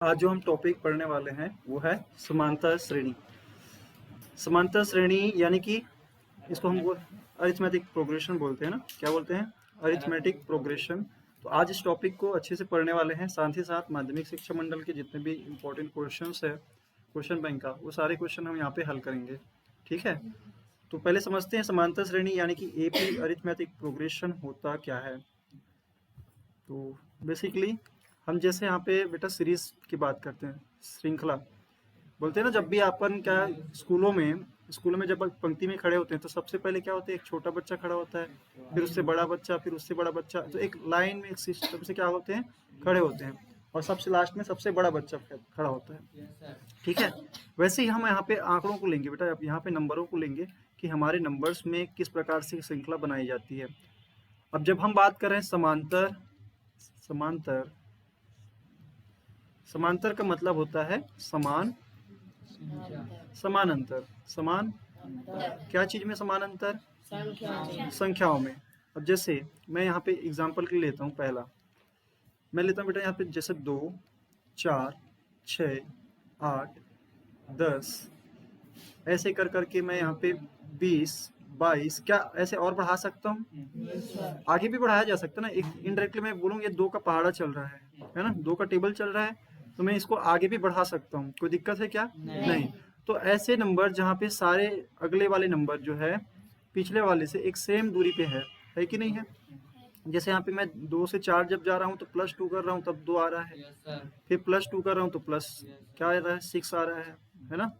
आज जो हम टॉपिक पढ़ने वाले हैं वो है समांतर श्रेणी। समांतर श्रेणी यानी कि इसको हम अरिथमेटिक प्रोग्रेशन बोलते हैं ना, क्या बोलते हैं? Arithmetic progression. तो आज इस टॉपिक को अच्छे से पढ़ने वाले हैं, साथ ही साथ माध्यमिक शिक्षा मंडल के जितने भी इम्पोर्टेंट क्वेश्चंस है क्वेश्चन बैंक का, वो सारे क्वेश्चन हम यहाँ पे हल करेंगे। ठीक है, तो पहले समझते हैं समांतर श्रेणी यानी कि एपी अरिथमेटिक प्रोग्रेशन होता क्या है। तो बेसिकली हम जैसे यहाँ पे बेटा सीरीज की बात करते हैं, श्रृंखला बोलते हैं ना। जब भी अपन क्या स्कूलों में जब पंक्ति में खड़े होते हैं तो सबसे पहले क्या होता है, एक छोटा बच्चा खड़ा होता है, फिर उससे बड़ा बच्चा, फिर उससे बड़ा बच्चा, तो एक लाइन में एक सिस्टम से क्या होते हैं, खड़े होते हैं, और सबसे लास्ट में सबसे बड़ा बच्चा खड़ा होता है। ठीक है, वैसे ही हम यहाँ पे आंकड़ों को लेंगे बेटा, अब यहाँ पे नंबरों को लेंगे कि हमारे नंबर्स में किस प्रकार से श्रृंखला बनाई जाती है। अब जब हम बात कर रहे हैं समांतर, समांतर समांतर का मतलब होता है समान, समानांतर, समान क्या चीज में समानांतर? संख्याओं में। अब जैसे मैं यहाँ पे एग्जांपल के लिए लेता हूँ, पहला मैं लेता हूँ बेटा यहाँ पे जैसे 2, 4, 6, 8, 10, ऐसे कर करके मैं यहाँ पे 20, 22, क्या ऐसे और बढ़ा सकता हूँ? आगे भी बढ़ाया जा सकता है ना। एक इनडायरेक्टली मैं बोलूँ ये 2 का पहाड़ा चल रहा है ना, 2 का टेबल चल रहा है, तो मैं इसको आगे भी बढ़ा सकता हूँ, कोई दिक्कत है क्या? नहीं। तो ऐसे नंबर जहाँ पे सारे अगले वाले नंबर जो है पिछले वाले से एक सेम दूरी पे है कि नहीं है? जैसे यहाँ पे मैं 2 से 4 जब जा रहा हूँ तो +2 कर रहा हूँ तब 2 आ रहा है, फिर +2 कर रहा हूँ तो प्लस क्या आ रहा है, 6 आ रहा है ना,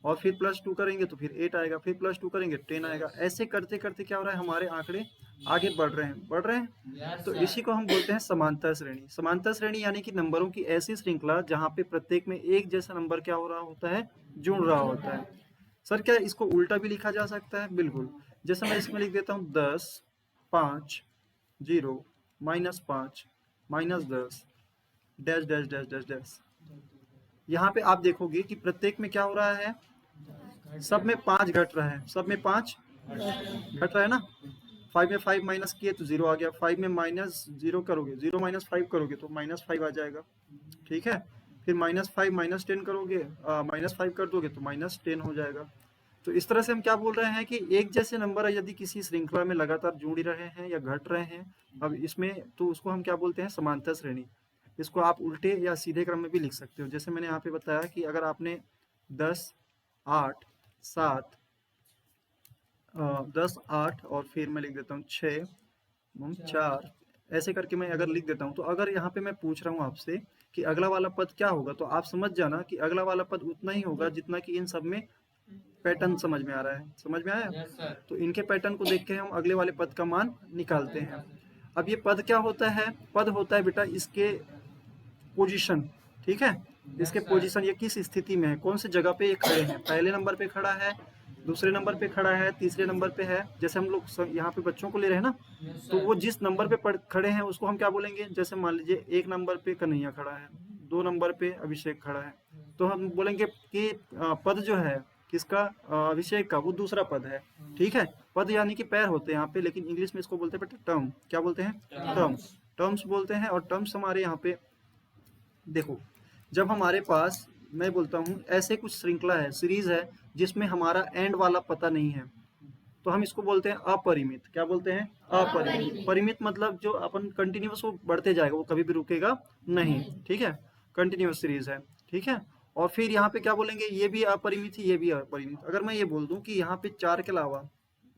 और फिर +2 करेंगे तो फिर 8 आएगा, फिर +2 करेंगे 10 आएगा। ऐसे करते करते क्या हो रहा है, हमारे आंकड़े आगे बढ़ रहे हैं। तो इसी को हम बोलते हैं समांतर श्रेणी। समांतर श्रेणी यानी कि नंबरों की ऐसी श्रृंखला जहाँ पे प्रत्येक में एक जैसा नंबर क्या हो रहा होता है, जुड़ रहा होता है। सर क्या इसको उल्टा भी लिखा जा सकता है? बिल्कुल। जैसे मैं इसमें लिख देता हूँ 10, 5, 0, -5, -10, dash dash dash dash dash. यहाँ पे आप देखोगे कि प्रत्येक में क्या हो रहा है, सब में 5 घट रहा है, सब में 5 घट रहा है ना। 5 में 5 माइनस किए तो 0 आ गया, 5 में -0 करोगे, 0 - 5 करोगे तो -5 आ जाएगा। ठीक है, फिर -5 -10 करोगे, -5 कर दोगे तो -10 हो जाएगा। तो इस तरह से हम क्या बोल रहे हैं कि एक जैसे नंबर यदि किसी श्रृंखला में लगातार जुड़ रहे हैं या घट रहे हैं, अब इसमें तो उसको हम क्या बोलते हैं, समांतर श्रेणी। इसको आप उल्टे या सीधे क्रम में भी लिख सकते हो। जैसे मैंने यहाँ पे बताया कि अगर आपने 10, 8, 7, 10, 8 और फिर मैं लिख देता हूँ 6, 4, ऐसे करके मैं अगर लिख देता हूँ, तो अगर यहाँ पे मैं पूछ रहा हूँ आपसे कि अगला वाला पद क्या होगा, तो आप समझ जाना कि अगला वाला पद उतना ही होगा जितना कि इन सब में पैटर्न समझ में आ रहा है। समझ में आया? तो इनके पैटर्न को देख के हम अगले वाले पद का मान निकालते हैं। अब ये पद क्या होता है? पद होता है बेटा इसके पोजीशन। ठीक है, इसके पोजीशन, ये किस स्थिति में है, कौन से जगह पे ये खड़े हैं, पहले नंबर पे खड़ा है, दूसरे नंबर पे खड़ा है, तीसरे नंबर पे है। जैसे हम लोग यहाँ पे बच्चों को ले रहे हैं ना, तो वो जिस नंबर पे खड़े हैं उसको हम क्या बोलेंगे? जैसे मान लीजिए 1 नंबर पे कन्हैया खड़ा है, 2 नंबर पे अभिषेक खड़ा है, तो हम बोलेंगे कि पद जो है किसका, अभिषेक का, वो दूसरा पद है। ठीक है, पद यानी कि पैर होते हैं यहाँ पे, लेकिन इंग्लिश में इसको बोलते हैं बेटा टर्म। क्या बोलते हैं? टर्म्स। टर्म्स बोलते हैं। और टर्म्स हमारे यहाँ पे देखो, जब हमारे पास, मैं बोलता हूँ ऐसे कुछ श्रृंखला है, सीरीज है, जिसमें हमारा एंड वाला पता नहीं है, तो हम इसको बोलते हैं अपरिमित। क्या बोलते हैं? अपरिमित। परिमित मतलब जो अपन कंटिन्यूअस वो बढ़ते जाएगा, वो कभी भी रुकेगा नहीं। ठीक है, कंटिन्यूअस सीरीज है। ठीक है, और फिर यहाँ पे क्या बोलेंगे, ये भी अपरिमित है, ये भी अपरिमित। अगर मैं ये बोल दूं कि यहाँ पे 4 के अलावा,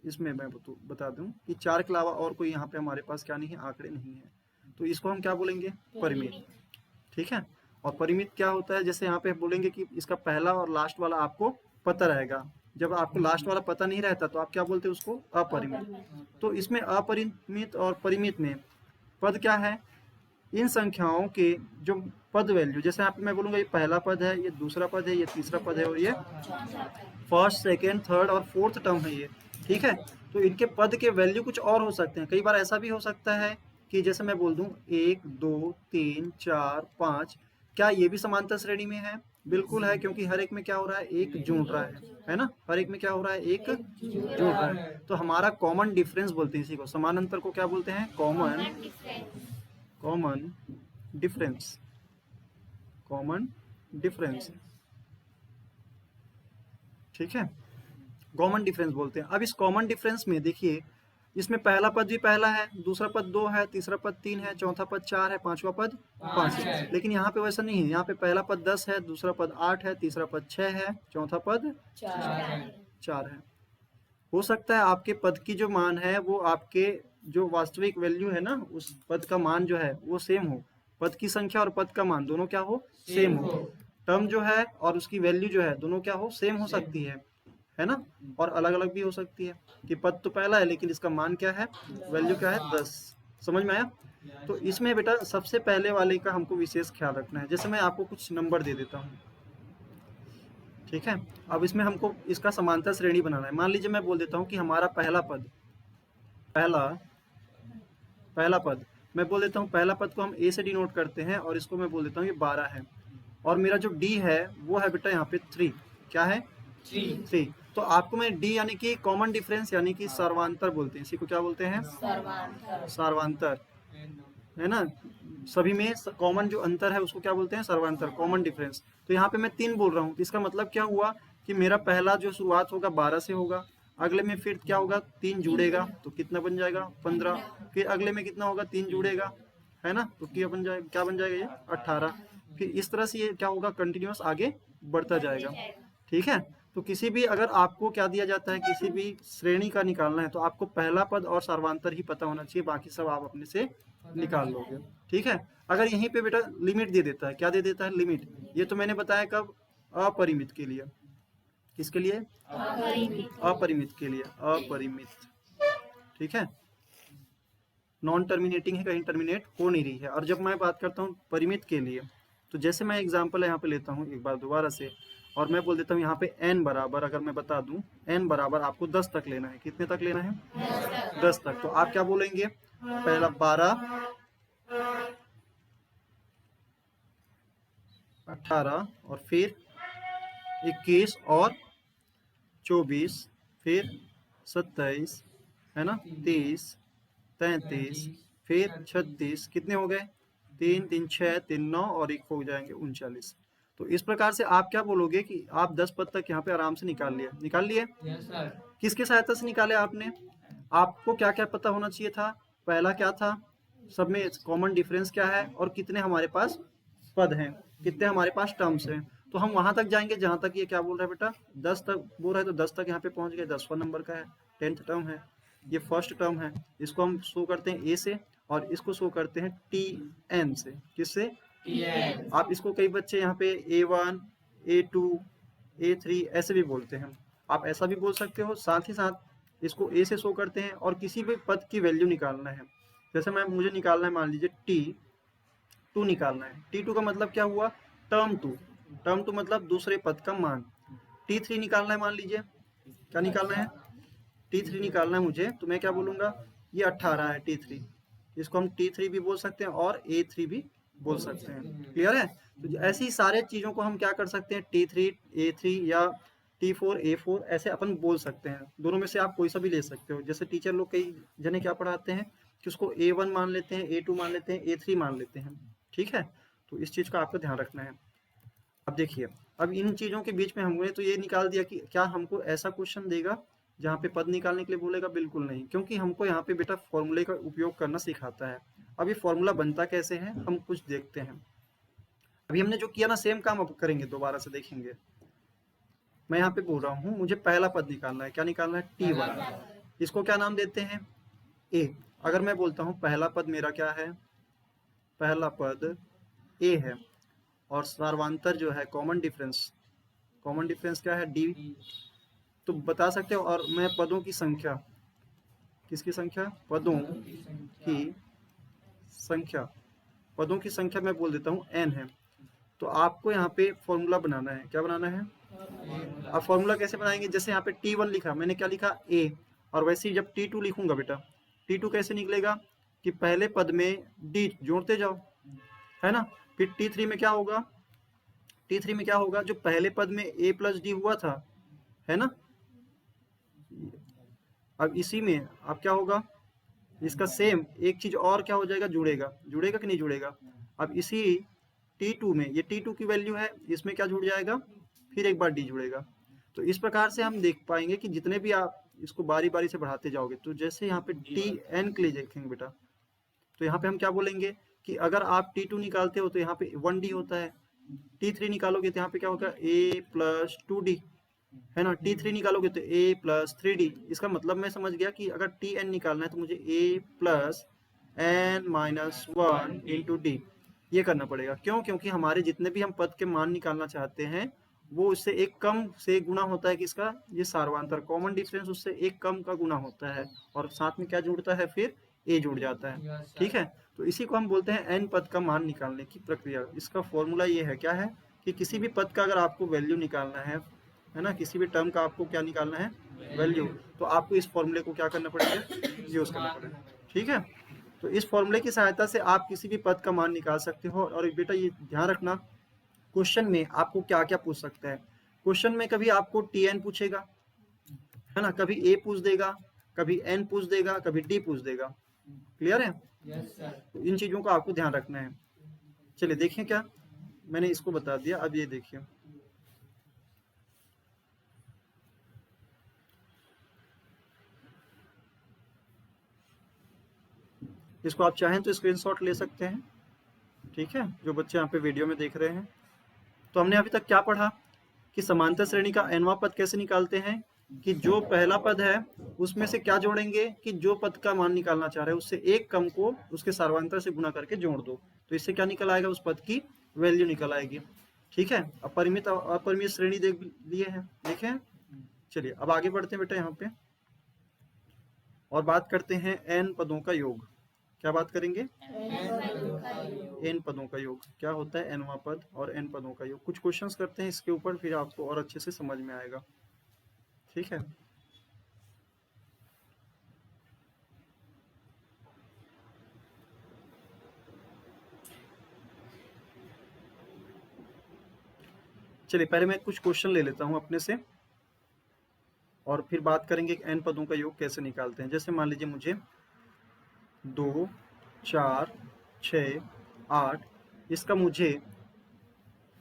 इसमें मैं बता दूं कि 4 के अलावा और कोई यहाँ पे हमारे पास क्या नहीं है, आंकड़े नहीं है, तो इसको हम क्या बोलेंगे? परिमित। ठीक है, और परिमित क्या होता है? जैसे यहाँ पे बोलेंगे कि इसका पहला और लास्ट वाला आपको पता रहेगा। जब आपको लास्ट वाला पता नहीं रहता तो आप क्या बोलते हैं उसको? अपरिमित। तो इसमें अपरिमित और परिमित में पद क्या है? इन संख्याओं के जो पद वैल्यू, जैसे यहाँ पे मैं बोलूंगा ये पहला पद है, ये दूसरा पद है, ये तीसरा पद है, और ये फर्स्ट, सेकेंड, थर्ड और फोर्थ टर्म है ये। ठीक है, तो इनके पद के वैल्यू कुछ और हो सकते हैं। कई बार ऐसा भी हो सकता है कि जैसे मैं बोल दूं 1, 2, 3, 4, 5, क्या ये भी समांतर श्रेणी में है? बिल्कुल है, क्योंकि हर एक में क्या हो रहा है, एक जुड़ रहा है ना। हर एक में क्या हो रहा है, एक जुड़ रहा है। तो हमारा कॉमन डिफरेंस बोलते हैं इसी को। समानांतर को क्या बोलते हैं? Common, common difference. Common difference, ठीक है, कॉमन डिफरेंस बोलते हैं। अब इस कॉमन डिफरेंस में देखिए, इसमें पहला पद भी पहला है, दूसरा पद 2 है, तीसरा पद 3 है, चौथा पद 4 है, पांचवा पद 5 है। लेकिन यहाँ पे वैसा नहीं है, यहाँ पे पहला पद 10 है, दूसरा पद 8 है, तीसरा पद 6 है, चौथा पद 4 है। हो सकता है आपके पद की जो मान है वो आपके जो वास्तविक वैल्यू है ना, उस पद का मान जो है वो सेम हो, पद की संख्या और पद का मान दोनों क्या हो, सेम हो। टर्म जो है और उसकी वैल्यू जो है दोनों क्या हो, सेम हो सकती है ना, और अलग अलग भी हो सकती है कि पद तो पहला है लेकिन इसका मान क्या है, वैल्यू क्या है, 10। समझ में आया? तो इसमें बेटा सबसे पहले वाले का हमको विशेष ख्याल रखना है। जैसे मैं आपको कुछ नंबर दे देता हूँ, ठीक है। अब इसमें हमको इसका समांतर श्रेणी बनाना है। मान लीजिए मैं बोल देता हूँ कि हमारा पहला पद, पहला पहला पद मैं बोल देता हूँ, पहला पद को हम ए से डिनोट करते हैं और इसको मैं बोल देता हूँ ये 12 है। और मेरा जो डी है वो है बेटा यहाँ पे 3। क्या है? 3। तो आपको मैं डी यानी कि कॉमन डिफरेंस यानी कि सर्वांतर बोलते हैं। इसी को क्या बोलते हैं? सर्वांतर, है ना। सभी में कॉमन जो अंतर है उसको क्या बोलते हैं? सर्वांतर, कॉमन डिफरेंस। तो यहाँ पे मैं 3 बोल रहा हूँ, इसका मतलब क्या हुआ कि मेरा पहला जो शुरुआत होगा 12 से होगा, अगले में फिर क्या होगा, 3 जुड़ेगा तो कितना बन जाएगा, 15। फिर अगले में कितना होगा, 3 जुड़ेगा, है ना, तो क्या बन जाएगा, क्या बन जाएगा ये, 18। फिर इस तरह से ये क्या होगा, कंटिन्यूअस आगे बढ़ता जाएगा, ठीक है। तो किसी भी, अगर आपको क्या दिया जाता है, किसी भी श्रेणी का निकालना है तो आपको पहला पद और सर्वांतर ही पता होना चाहिए, बाकी सब आप अपने से निकाल लोगे, ठीक है। अगर यहीं पे बेटा लिमिट दे देता है, क्या दे देता है, लिमिट। ये तो मैंने बताया कब, अपरिमित के लिए। किसके लिए? अपरिमित के लिए, अपरिमित, ठीक है। नॉन टर्मिनेटिंग है, कहीं टर्मिनेट हो नहीं रही है। और जब मैं बात करता हूँ परिमित के लिए, तो जैसे मैं एग्जांपल यहाँ पे लेता हूँ एक बार दोबारा से, और मैं बोल देता हूँ यहाँ पे n बराबर, अगर मैं बता दूं n बराबर आपको 10 तक लेना है। कितने तक लेना है? 10 तक। तो आप क्या बोलेंगे, पहला 12, 18 और फिर 21 और 24, फिर 27, है ना, 30, 33, फिर 36, कितने हो गए, 3 3 6 3 9 और एक हो जाएंगे 39। तो इस प्रकार से आप क्या बोलोगे कि आप 10 पद तक यहाँ पे आराम से निकाल लिए, निकाल लिए। किसके सहायता से निकाले आपने? आपको क्या क्या पता होना चाहिए था, पहला क्या था, सब में कॉमन डिफरेंस क्या है और कितने हमारे पास पद हैं, कितने हमारे पास टर्म्स हैं। तो हम वहां तक जाएंगे जहां तक ये क्या बोल रहा है बेटा, 10 तक बोल रहा है, तो 10 तक यहाँ पे पहुंच गए। 10वां नंबर का है, 10th टर्म है, ये फर्स्ट टर्म है। इसको हम शो करते हैं ए से और इसको शो करते हैं टी एन से। किससे? आप इसको, कई बच्चे यहाँ पे A1, A2, A3 ऐसे भी बोलते हैं, आप ऐसा भी बोल सकते हो। साथ ही साथ इसको ए से शो करते हैं और किसी भी पद की वैल्यू निकालना है, जैसे मैं, मुझे निकालना है, मान लीजिए T2 निकालना है। T2 का मतलब क्या हुआ, टर्म 2। टर्म 2 मतलब दूसरे पद का मान। T3 निकालना है, मान लीजिए, क्या निकालना है, T3 निकालना है मुझे, तो मैं क्या बोलूंगा, ये 18 है T3। इसको हम T3 भी बोल सकते हैं और A3 भी बोल सकते हैं। क्लियर है? तो ऐसी सारे चीजों को हम क्या कर सकते हैं, T3, A3 या T4, A4 ऐसे अपन बोल सकते हैं। दोनों में से आप कोई सा भी ले सकते हो। जैसे टीचर लोग कई जने क्या पढ़ाते हैं कि उसको A1 मान लेते हैं, A2 मान लेते हैं, A3 मान लेते हैं, ठीक है। तो इस चीज का आपको ध्यान रखना है। अब देखिए, अब इन चीजों के बीच में हमने तो ये निकाल दिया कि क्या हमको ऐसा क्वेश्चन देगा जहाँ पे पद निकालने के लिए बोलेगा, बिल्कुल नहीं, क्योंकि हमको यहाँ पे बेटा फॉर्मूले का उपयोग करना सिखाता है। अब ये फॉर्मूला बनता कैसे है हम कुछ देखते हैं। अभी हमने जो किया ना, सेम काम अब करेंगे, दोबारा से देखेंगे। मैं यहाँ पे बोल रहा हूँ मुझे पहला पद निकालना है, क्या निकालना है, T1। इसको क्या नाम देते हैं, ए। अगर मैं बोलता हूँ पहला पद मेरा क्या है, पहला पद ए है, और सर्वांतर जो है, कॉमन डिफरेंस, कॉमन डिफरेंस क्या है, डी। तो बता सकते हो। और मैं पदों की संख्या, किसकी संख्या, पदों की संख्या, पदों की संख्या मैं बोल देता हूँ n है। तो आपको यहाँ पे फॉर्मूला बनाना है, क्या बनाना है। अब फॉर्मूला कैसे बनाएंगे, जैसे यहाँ पे T1 लिखा, मैंने क्या लिखा, a। और वैसे ही जब T2 लिखूंगा बेटा, T2 कैसे निकलेगा कि पहले पद में d जोड़ते जाओ, है ना। फिर T3 में क्या होगा, T3 में क्या होगा, जो पहले पद में a प्लस डी हुआ था, है ना। अब इसी में अब क्या होगा, इसका सेम एक चीज और क्या हो जाएगा, जुड़ेगा, जुड़ेगा कि नहीं जुड़ेगा। अब इसी T2 में, ये T2 की वैल्यू है, इसमें क्या जुड़ जाएगा, फिर एक बार D जुड़ेगा। तो इस प्रकार से हम देख पाएंगे कि जितने भी आप इसको बारी बारी से बढ़ाते जाओगे, तो जैसे यहाँ पे Tn के लिए देखेंगे बेटा, तो यहाँ पे हम क्या बोलेंगे कि अगर आप T2 निकालते हो तो यहाँ पे 1D होता है, T3 निकालोगे तो यहाँ पे क्या होगा, A प्लस 2D, है ना। T3 निकालोगे तो A प्लस 3D। इसका मतलब मैं समझ गया कि अगर Tn निकालना है तो मुझे A plus n minus 1 into D ये करना पड़ेगा। क्यों? क्योंकि हमारे जितने भी हम पद के मान निकालना चाहते हैं वो उससे एक कम से गुना होता है, किसका, ये सार्वंतर कॉमन डिफरेंस उससे एक कम का गुना होता है, और साथ में क्या जुड़ता है, फिर ए जुड़ जाता है। ठीक है, तो इसी को हम बोलते हैं एन पद का मान निकालने की प्रक्रिया। इसका फॉर्मूला ये है, क्या है, कि किसी भी पद का अगर आपको वैल्यू निकालना है ना, किसी भी टर्म का आपको क्या निकालना है, वैल्यू, तो आपको इस फॉर्मूले को क्या करना पड़ेगा, यूज करना पड़ेगा। ठीक है, तो इस फॉर्मूले की सहायता से आप किसी भी पद का मान निकाल सकते हो। और बेटा ये ध्यान रखना, क्वेश्चन में आपको क्या क्या पूछ सकता है। क्वेश्चन में कभी आपको Tn पूछेगा, है ना, कभी A पूछ देगा, कभी N पूछ देगा, कभी D पूछ देगा। क्लियर है? Yes sir. तो इन चीजों को आपको ध्यान रखना है। चलिए देखें, क्या मैंने इसको बता दिया, अब ये देखिए, इसको आप चाहें तो स्क्रीनशॉट ले सकते हैं। ठीक है, जो बच्चे यहाँ पे वीडियो में देख रहे हैं। तो हमने अभी तक क्या पढ़ा कि समांतर श्रेणी का nवां पद कैसे निकालते हैं, कि जो पहला पद है उसमें से क्या जोड़ेंगे, कि जो पद का मान निकालना चाह रहे हैं उससे एक कम को उसके सार्वंतर से गुना करके जोड़ दो, तो इससे क्या निकल आएगा, उस पद की वैल्यू निकल आएगी। ठीक है, अब परिमित अपरिमित श्रेणी देख लिए हैं, देखे हैं। चलिए अब आगे बढ़ते हैं बेटा यहाँ पे, और बात करते हैं n पदों का योग। क्या बात करेंगे, n पदों का योग क्या होता है, nवां पद और n पदों का योग। कुछ क्वेश्चंस करते हैं इसके ऊपर, फिर आपको और अच्छे से समझ में आएगा। ठीक है, चलिए पहले मैं कुछ क्वेश्चन ले लेता हूं अपने से, और फिर बात करेंगे कि n पदों का योग कैसे निकालते हैं। जैसे मान लीजिए मुझे 2, 4, 6, 8, इसका मुझे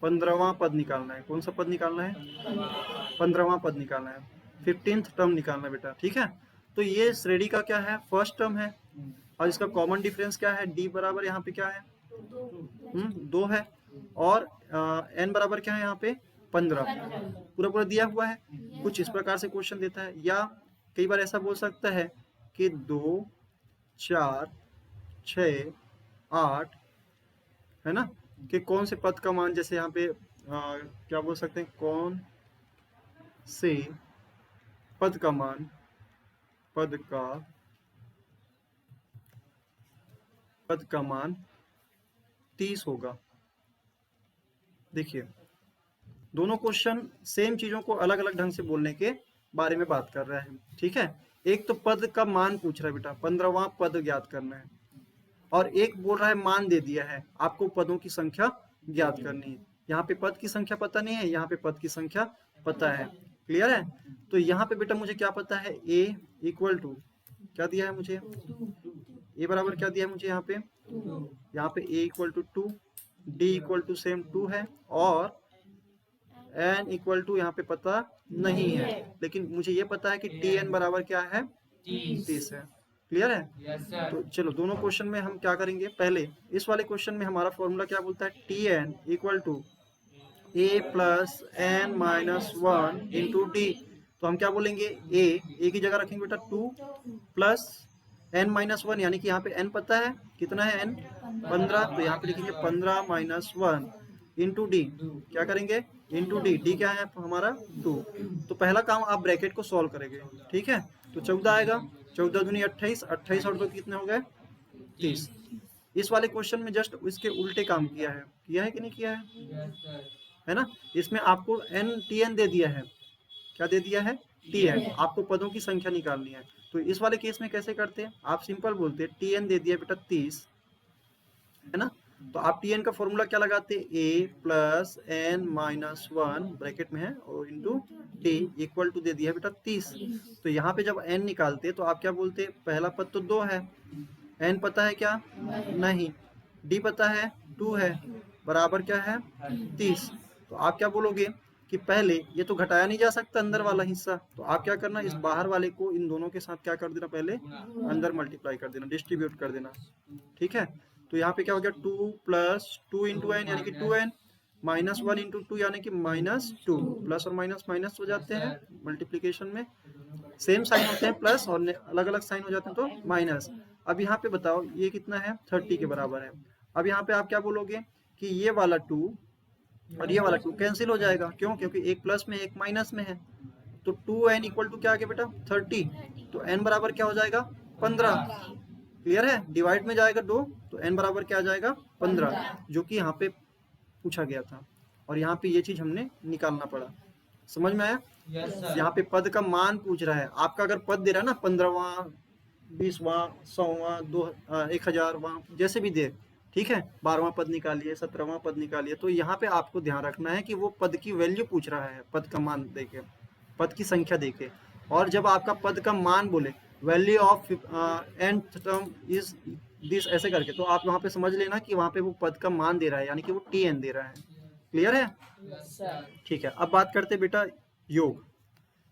15वां पद निकालना है। कौन सा पद निकालना है, 15वां पद निकालना है, 15th टर्म निकालना है बेटा। ठीक है, तो ये श्रेणी का क्या है, फर्स्ट टर्म है, और इसका कॉमन डिफरेंस क्या है, डी बराबर यहाँ पे क्या है, 2 है, और एन बराबर क्या है यहाँ पे, 15। पूरा पूरा दिया हुआ है। कुछ इस प्रकार से क्वेश्चन देता है, या कई बार ऐसा बोल सकता है कि 2, 4, 6, 8, है ना, कि कौन से पद का मान, जैसे यहाँ पे क्या बोल सकते हैं, कौन से पद का मान, पद का मान 30 होगा। देखिए दोनों क्वेश्चन सेम चीजों को अलग अलग ढंग से बोलने के बारे में बात कर रहा है। ठीक है, एक तो पद का मान पूछ रहा है बेटा, 15वां पद ज्ञात करना है, और एक बोल रहा है मान दे दिया है, आपको पदों की संख्या ज्ञात करनी है। यहाँ पे पद की संख्या पता नहीं है, यहाँ पे पद की संख्या पता है। क्लियर है? तो यहाँ पे बेटा मुझे क्या पता है, a इक्वल टू क्या दिया है मुझे, a बराबर क्या दिया है मुझे, यहाँ पे a equal to 2, d equal to same 2 है, और n इक्वल टू यहाँ पे पता नहीं है, लेकिन मुझे ये पता है कि tn बराबर क्या है, 30 है। क्लियर है? Yes sir. तो चलो दोनों क्वेश्चन में हम क्या करेंगे, पहले इस वाले क्वेश्चन में हमारा फॉर्मूला क्या बोलता है, Tn equal to a plus n minus 1 into d. तो हम क्या बोलेंगे, a की जगह रखेंगे बेटा 2 प्लस n माइनस 1, यानी कि यहाँ पे n पता है, कितना है n, 15, तो यहाँ पे लिखेंगे 15 माइनस 1 इंटू डी। क्या करेंगे, इंटू डी, डी क्या है हमारा 2। तो पहला काम आप ब्रैकेट को सॉल्व करेंगे। ठीक है, तो 14 आएगा, 14 दूनी 28, 28 और 2 कितने हो गए, 30। इस वाले क्वेश्चन में जस्ट इसके उल्टे काम किया है कि नहीं किया है, यस सर। है ना। इसमें आपको tn दे दिया है, क्या दे दिया है, tn, आपको पदों की संख्या निकालनी है। तो इस वाले केस में कैसे करते हैं, आप सिंपल बोलते हैं tn दे दिया बेटा 30, है ना, तो आप tn का फॉर्मूला क्या लगाते हैं, a plus n minus 1 bracket में है, और इंटू टी इक्वल टू दे दिया बेटा 30। तो यहाँ पे जब n निकालते तो आप क्या बोलते, पहला पद तो 2 है, n पता है क्या, नहीं, d पता है 2 है, बराबर क्या है 30। तो आप क्या बोलोगे कि पहले ये तो घटाया नहीं जा सकता अंदर वाला हिस्सा, तो आप क्या करना, इस बाहर वाले को इन दोनों के साथ क्या कर देना, पहले अंदर मल्टीप्लाई कर देना, डिस्ट्रीब्यूट कर देना। ठीक है, तो यहाँ पे क्या हो गया 2 प्लस 2 इंटू एन यानी कि 2n, माइनस 1 इंटू 2 यानी कि -2। प्लस और माइनस माइनस हो जाते हैं मल्टीप्लीकेशन में, सेम साइन होते हैं प्लस और अलग अलग साइन हो जाते हैं तो माइनस। अब यहाँ पे बताओ ये कितना है, 30 के बराबर है। अब यहाँ पे आप क्या बोलोगे कि ये वाला 2 और ये वाला 2 कैंसिल हो जाएगा, क्यों, क्योंकि एक प्लस में एक माइनस में है। तो 2n इक्वल टू क्या आ गया बेटा 30, तो n बराबर क्या हो जाएगा 15। क्लियर है, डिवाइड में जाएगा 2 तो n बराबर क्या आ जाएगा 15, जो कि यहाँ पे पूछा गया था और यहाँ पे ये चीज हमने निकालना पड़ा। समझ में आया? यहाँ पे पद का मान पूछ रहा है आपका, अगर पद दे रहा है ना 15वां 20वां 100वां 1000वां जैसे भी दे, ठीक है, 12वां पद निकालिए 17वां पद निकालिए, तो यहाँ पे आपको ध्यान रखना है कि वो पद की वैल्यू पूछ रहा है, पद का मान देके, पद की संख्या देके। और जब आपका पद का मान बोले value of nth term is this ऐसे करके, तो आप वहाँ पे समझ लेना कि वहाँ पे वो पद का मान दे रहा है, यानी कि वो tn दे रहा है। क्लियर है? ठीक है, अब बात करते बेटा योग।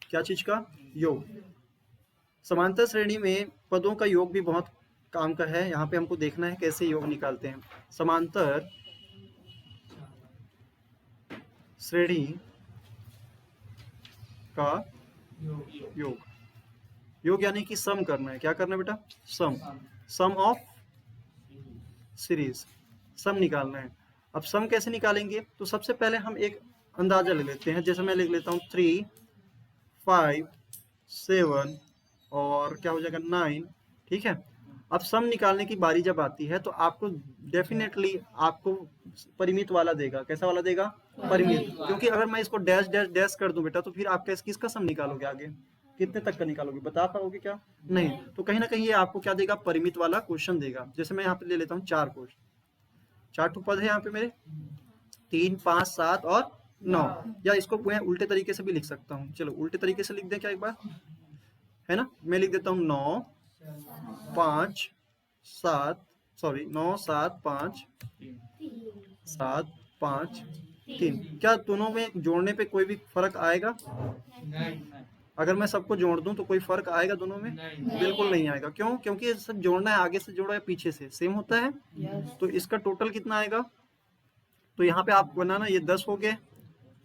क्या चीज का? योग। समांतर श्रेणी में पदों का योग भी बहुत काम का है। यहाँ पे हमको देखना है कैसे योग निकालते हैं। समांतर श्रेणी का योग, योग यानी कि सम करना है। क्या करना है बेटा? सम, सम ऑफ सीरीज, सम निकालना है। अब सम कैसे निकालेंगे? तो सबसे पहले हम एक अंदाजा ले लेते हैं, जैसे मैं लिख लेता हूँ 3 5 7 और क्या हो जाएगा 9। ठीक है, अब सम निकालने की बारी जब आती है तो आपको डेफिनेटली आपको परिमित वाला देगा। कैसा वाला देगा? परिमित, क्योंकि अगर मैं इसको डैश डैश डैश कर दूं बेटा तो फिर आप किसका सम निकालोगे, आगे कितने तक का निकालोगे, बता पाओगे क्या? नहीं। तो कहीं ना कहीं ये आपको क्या देगा, परिमित वाला क्वेश्चन देगा। जैसे मैं यहाँ पे ले लेता हूँ 4 क्वेश्चन, 4 पद है यहाँ पे मेरे, 3 5 7 और 9, या इसको मैं उल्टे तरीके से भी लिख सकता हूँ। चलो उल्टे तरीके से लिख दें क्या एक बार, है ना? मैं लिख देता हूँ 9 5 7, सॉरी 9 7 5 7 5 3। क्या दोनों में जोड़ने पे कोई भी फर्क आएगा? अगर मैं सबको जोड़ दूं तो कोई फर्क आएगा दोनों में? बिल्कुल नहीं आएगा। क्यों? क्योंकि ये सब जोड़ना है, आगे से जोड़ा है पीछे से सेम होता है। तो इसका टोटल कितना आएगा? तो यहाँ पे आप बनाना, ये 10 हो गए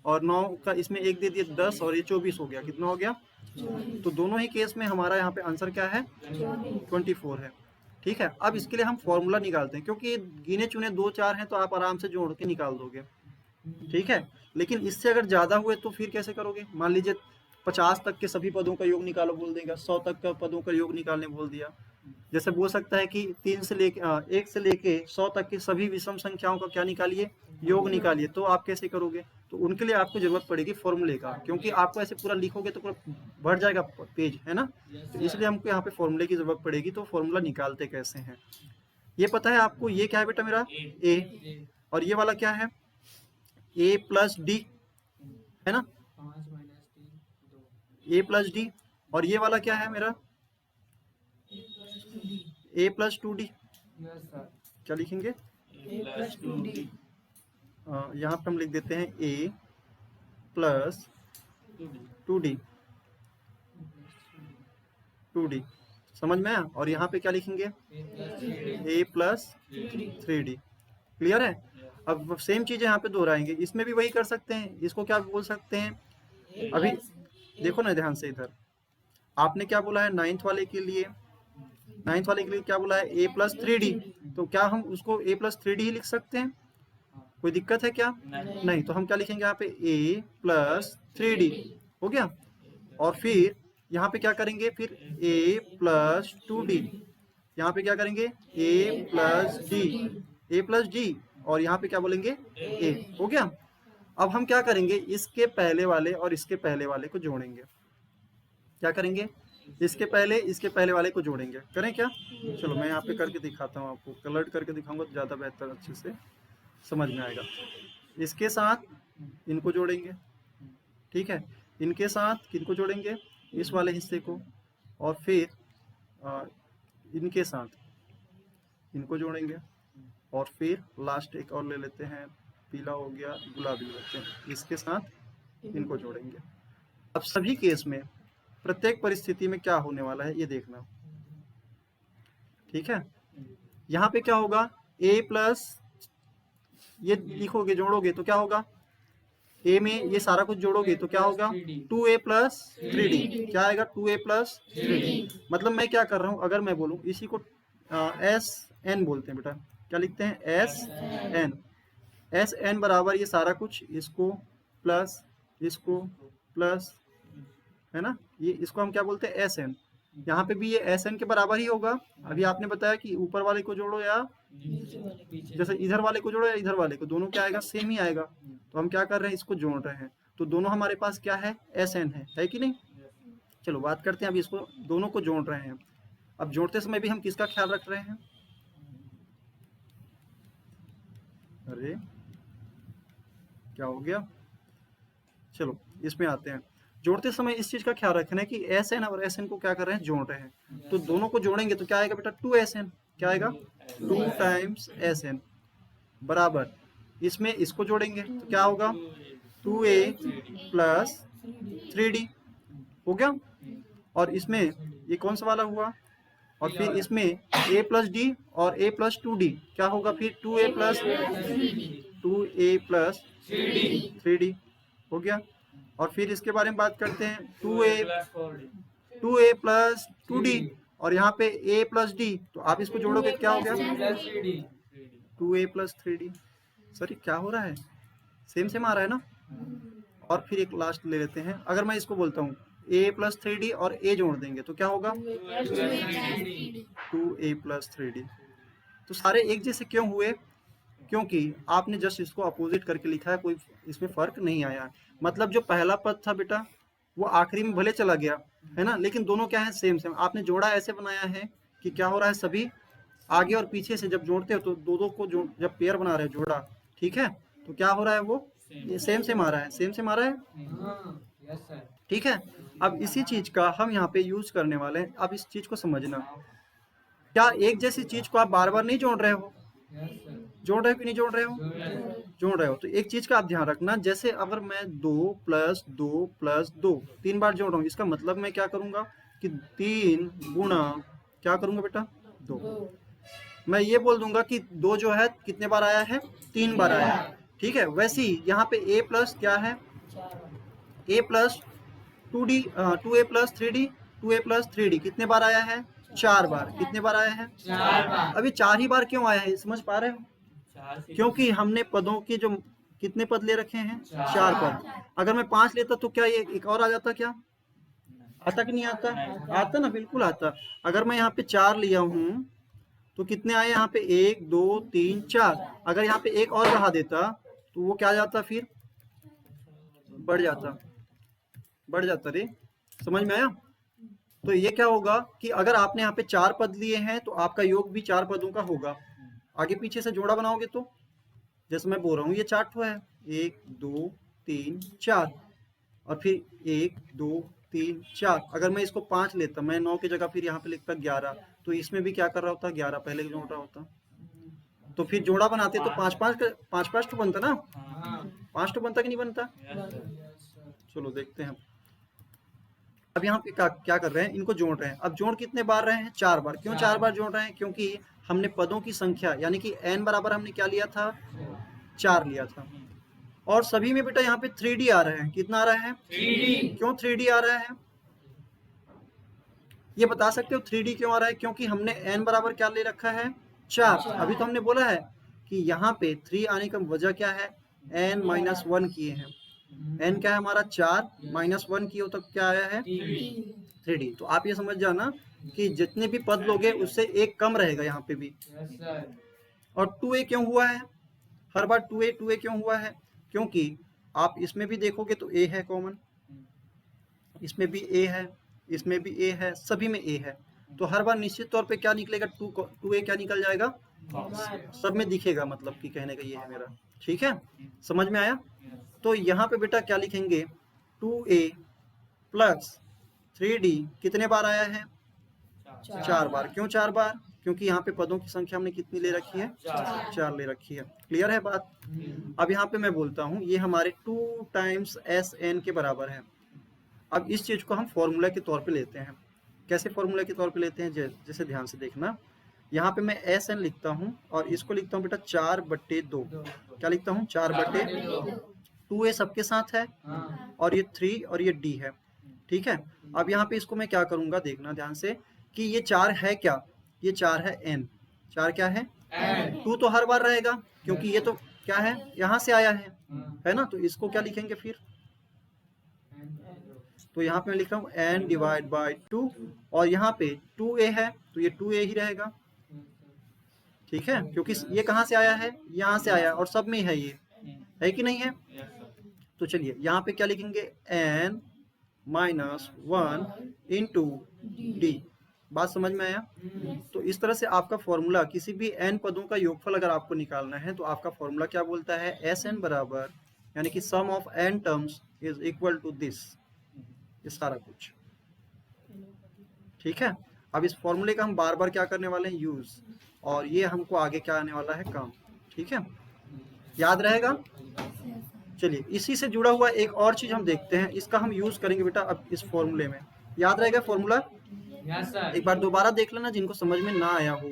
और 9 का इसमें एक दे दिए 10 और ये 24 हो गया। कितना हो गया? तो दोनों ही केस में हमारा यहाँ पे आंसर क्या है? 24 है। ठीक है, अब इसके लिए हम फॉर्मूला निकालते हैं, क्योंकि गिने चुने 2 4 हैं तो आप आराम से जोड़ के निकाल दोगे। ठीक है, लेकिन इससे अगर ज्यादा हुए तो फिर कैसे करोगे? मान लीजिए 50 तक के सभी पदों का योग निकालो बोल देगा, 100 तक का पदों का योग निकालने बोल दिया। जैसे बोल सकता है कि 1 से लेके 100 तक की सभी विषम संख्याओं का क्या निकालिए, योग निकालिए। तो आप कैसे करोगे? तो उनके लिए आपको जरूरत पड़ेगी फॉर्मूले का, क्योंकि आपको ऐसे पूरा लिखोगे तो पूरा भर जाएगा पेज, है ना? तो इसलिए हमको यहाँ पे फॉर्मूले की जरूरत पड़ेगी। तो फॉर्मूला निकालते कैसे हैं ये पता है आपको? ये क्या है बेटा मेरा? ए। और ये वाला क्या है? ए प्लस डी, है ना? ए प्लस डी। और ये वाला क्या है मेरा? ए प्लस 2d। क्या लिखेंगे? यहाँ पे हम लिख देते हैं ए प्लस 2d, 2d। समझ में आया? और यहाँ पे क्या लिखेंगे? ए प्लस 3d। क्लियर है? अब सेम चीजें यहाँ पे दोहराएंगे, इसमें भी वही कर सकते हैं। इसको क्या बोल सकते हैं? अभी देखो ना ध्यान से इधर, आपने क्या बोला है नाइन्थ वाले के लिए? नाइन्थ वाले के लिए क्या बोला है? ए प्लस 3d। तो क्या हम उसको ए प्लस 3d ही लिख सकते हैं? कोई दिक्कत है क्या? नहीं। तो हम क्या लिखेंगे यहाँ पे? ए प्लस 3d हो गया। और फिर यहाँ पे क्या करेंगे? फिर ए प्लस 2d। यहाँ पे क्या करेंगे? ए प्लस डी, ए प्लस डी। और यहाँ पे क्या बोलेंगे? ए। हो गया। अब हम क्या करेंगे? इसके पहले वाले और इसके पहले वाले को जोड़ेंगे। क्या करेंगे? इसके पहले वाले को जोड़ेंगे। करें क्या? चलो मैं यहाँ पे करके दिखाता हूँ आपको, कलर करके दिखाऊंगा तो ज़्यादा बेहतर अच्छे से समझ में आएगा। इसके साथ इनको जोड़ेंगे, ठीक है, इनके साथ किनको जोड़ेंगे? इस वाले हिस्से को। और फिर इनके साथ इनको जोड़ेंगे। और फिर लास्ट एक और ले लेते हैं, पीला हो गया, गुलाबी होते हैं, इसके साथ इनको जोड़ेंगे। अब सभी केस में प्रत्येक परिस्थिति में क्या होने वाला है ये देखना, ठीक है। यहाँ पे क्या होगा, a प्लस, ये लिखोगे जोड़ोगे तो क्या होगा, a में ये सारा कुछ जोड़ोगे तो क्या होगा 2a प्लस 3d, क्या आएगा 2a प्लस 3d। मतलब मैं क्या कर रहा हूँ, अगर मैं बोलूँ इसी को एस एन बोलते हैं बेटा, क्या लिखते हैं एस एन बराबर ये सारा कुछ, इसको प्लस इसको प्लस, है ना, ये इसको हम क्या बोलते हैं एस एन। यहाँ पे भी ये एस एन के बराबर ही होगा। अभी आपने बताया कि ऊपर वाले को जोड़ो या जैसे इधर वाले को जोड़ो या इधर वाले को, दोनों क्या आएगा, सेम ही आएगा। तो हम क्या कर रहे हैं, इसको जोड़ रहे हैं, तो दोनों हमारे पास क्या है, एस एन है कि नहीं। चलो बात करते हैं, अभी इसको दोनों को जोड़ रहे हैं। अब जोड़ते समय भी हम किसका ख्याल रख रहे हैं, अरे क्या हो गया, चलो इसमें आते हैं। जोड़ते समय इस चीज का ख्याल रखना है कि एस एन और एस एन को क्या कर रहे हैं, जोड़ रहे हैं। तो दोनों को जोड़ेंगे तो क्या आएगा बेटा, 2SN, क्या आएगा 2 टाइम्स SN बराबर, इसमें इसको जोड़ेंगे तो क्या होगा 2A प्लस 3D हो गया। और इसमें ये कौन सा वाला हुआ, और फिर इसमें A प्लस डी और A प्लस 2D क्या होगा, फिर 2A प्लस 3D हो गया। और फिर इसके बारे में बात करते हैं, 2A प्लस 2D और यहाँ पे A प्लस D, तो आप इसको जोड़ोगे क्या हो गया 2A प्लस 3D। सर क्या हो रहा है, सेम सेम आ रहा है ना। और फिर एक लास्ट ले लेते हैं, अगर मैं इसको बोलता हूँ A प्लस 3D और A जोड़ देंगे तो क्या होगा 2A प्लस 3D। तो सारे एक जैसे क्यों हुए, क्योंकि आपने जस्ट इसको अपोजिट करके लिखा है, कोई इसमें फर्क नहीं आया। मतलब जो पहला पद था बेटा वो आखिरी में भले चला गया है ना, लेकिन दोनों क्या है, सेम सेम। आपने जोड़ा ऐसे बनाया है कि क्या हो रहा है, सभी आगे और पीछे से जब जोड़ते हो तो दो दो को जब पेयर बना रहे हो जोड़ा, ठीक है, तो क्या हो रहा है, वो ये सेम सेम आ रहा है, सेम सेम आ रहा है, ठीक है। अब इसी चीज का हम यहाँ पे यूज करने वाले हैं। अब इस चीज को समझना, क्या एक जैसी चीज को आप बार बार नहीं जोड़ रहे हो, जोड़ रहे हो कि नहीं जोड़ रहे हो, जोड़ रहे हो। तो एक चीज का आप ध्यान रखना, जैसे अगर मैं 2 प्लस 2 प्लस 2 3 बार जोड़ रहा हूँ, इसका मतलब मैं क्या करूंगा कि 3 गुणा क्या करूंगा बेटा 2। मैं ये बोल दूंगा कि 2 जो है कितने बार आया है, 3 बार आया है, ठीक है। वैसे ही यहाँ पे A प्लस क्या है, A plus 2D 2A plus 3D 2A plus 3D कितने बार आया है, 4 बार। कितने बार आया है, 4 बार। अभी 4 ही बार क्यों आया है, समझ पा रहे हो, क्योंकि हमने पदों के जो कितने पद ले रखे हैं, 4 पद। अगर मैं 5 लेता तो क्या ये एक और आ जाता, क्या आता कि नहीं आता, आता ना, बिल्कुल आता। अगर मैं यहाँ पे 4 लिया हूँ तो कितने आए यहाँ पे, 1 2 3 4। अगर यहाँ पे एक और बढ़ा देता तो वो क्या जाता, फिर बढ़ जाता, बढ़ जाता रे, समझ में आया। तो ये क्या होगा कि अगर आपने यहाँ पे 4 पद लिए हैं तो आपका योग भी 4 पदों का होगा। आगे पीछे से जोड़ा बनाओगे तो जैसे मैं बोल रहा हूँ ये 4 ठो है, 1 2 3 4 और फिर 1 2 3 4। अगर मैं इसको 5 लेता, मैं 9 की जगह फिर यहाँ पे लिखता 11, तो इसमें भी क्या कर रहा होता, 11 पहले जोड़ रहा होता। तो फिर जोड़ा बनाते तो 5 तो बनता ना, 5 तो बनता कि नहीं बनता। चलो देखते हैं। अब यहाँ पे क्या कर रहे हैं, इनको जोड़ रहे हैं। अब जोड़ कितने बार रहे हैं, 4 बार। क्यों 4 बार जोड़ रहे हैं, क्योंकि हमने पदों की संख्या यानी कि n बराबर हमने क्या लिया था, 4 लिया था। और सभी में बेटा यहाँ पे 3D आ रहा है, कितना आ रहा है 3D। क्यों 3D आ रहा है, ये बता सकते हो 3D क्यों आ रहा है, क्योंकि हमने n बराबर क्या ले रखा है, 4। अभी तो हमने बोला है कि यहाँ पे 3 आने का वजह क्या है, n-1 किए हैं। n क्या है हमारा 4, -1 किए हो तो क्या आया है 3D। तो आप ये समझ जाना कि जितने भी पद लोगे उससे एक कम रहेगा यहाँ पे भी। और 2a क्यों हुआ है, हर बार 2a क्यों हुआ है, क्योंकि आप इसमें भी देखोगे तो a है कॉमन, इसमें भी a है, इसमें भी a है, सभी में a है। तो हर बार निश्चित तौर पे क्या निकलेगा, 2a क्या निकल जाएगा, सब में दिखेगा। मतलब कि कहने का ये है मेरा, ठीक है, समझ में आया। तो यहाँ पे बेटा क्या लिखेंगे, 2a प्लस 3D कितने बार आया है, 4 बार। क्यों 4 बार, क्योंकि यहाँ पे पदों की संख्या हमने कितनी ले रखी है, 4 ले रखी है। क्लियर है बात? अब यहाँ पे मैं बोलता हूँ ये हमारे 2 टाइम्स SN के बराबर है। अब इस चीज को हम फॉर्मूला के तौर पे लेते हैं। कैसे फॉर्मूला के तौर पे लेते हैं, जैसे ध्यान से देखना, यहाँ पे मैं SN लिखता हूँ और इसको लिखता हूँ बेटा 4/2। क्या लिखता हूँ? 4/2। 2A सबके साथ है और ये 3 और ये D है। ठीक है, अब यहाँ पे इसको मैं क्या करूंगा, देखना ध्यान से कि ये 4 है क्या, ये 4 है N। 4 क्या है? 2 तो हर बार रहेगा क्योंकि ये तो क्या है, यहाँ से आया है ना, तो इसको क्या लिखेंगे फिर, तो यहाँ पे मैं लिख रहा हूँ N/2 और यहाँ पे 2A है तो ये 2A ही रहेगा। ठीक है, क्योंकि ये कहाँ से आया है, यहाँ से आया और सब में है, ये है कि नहीं है? तो चलिए यहाँ पे क्या लिखेंगे, N-1 इंटू D। बात समझ में आया? तो इस तरह से आपका फॉर्मूला, किसी भी n पदों का योगफल अगर आपको निकालना है तो आपका फॉर्मूला क्या बोलता है, SN बराबर यानी कि sum of n terms is equal to this, ये सारा कुछ। ठीक है, अब इस फॉर्मूले का हम बार बार क्या करने वाले हैं, यूज, और ये हमको आगे क्या आने वाला है, काम। ठीक है, याद रहेगा? चलिए इसी से जुड़ा हुआ एक और चीज हम देखते हैं, इसका हम यूज करेंगे बेटा अब इस फॉर्मूले में। याद रहेगा फॉर्मूला? एक बार दोबारा देख लेना जिनको समझ में ना आया हो।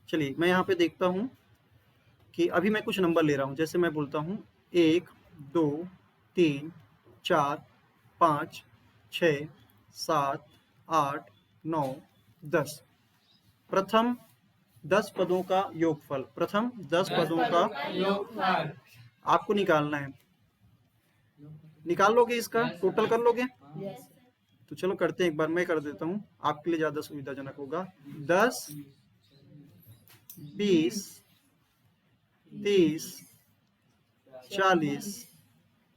चलिए मैं यहाँ पे देखता हूँ कि अभी मैं कुछ नंबर ले रहा हूँ, जैसे मैं बोलता हूँ 1 2 3 4 5 6 7 8 9 10। प्रथम 10 पदों का योगफल, प्रथम 10 पदों का योगफल आपको निकालना है। निकाल लोगे, इसका टोटल कर लोगे? तो चलो करते हैं, एक बार मैं कर देता हूँ, आपके लिए ज्यादा सुविधाजनक होगा। 10 20 30 40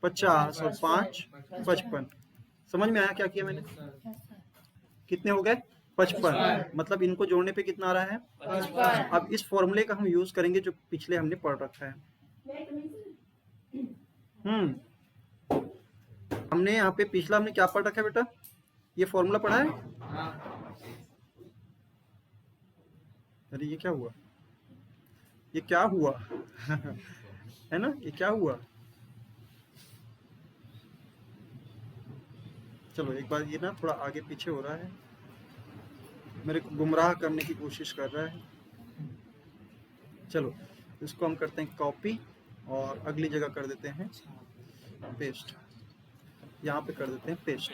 50 और 5 55। समझ में आया क्या किया मैंने? कितने हो गए? 55। मतलब इनको जोड़ने पे कितना आ रहा है? 55। अब इस फॉर्मूले का हम यूज करेंगे जो पिछले हमने पढ़ रखा है। हमने यहाँ पे पिछला हमने क्या पढ़ रखा है बेटा, ये फॉर्मूला पढ़ा है? अरे ये क्या हुआ, ये क्या हुआ है ना, ये क्या हुआ? चलो एक बार, ये ना थोड़ा आगे पीछे हो रहा है, मेरे को गुमराह करने की कोशिश कर रहा है। चलो इसको हम करते हैं कॉपी और अगली जगह कर देते हैं पेस्ट, यहाँ पे कर देते हैं पेस्ट।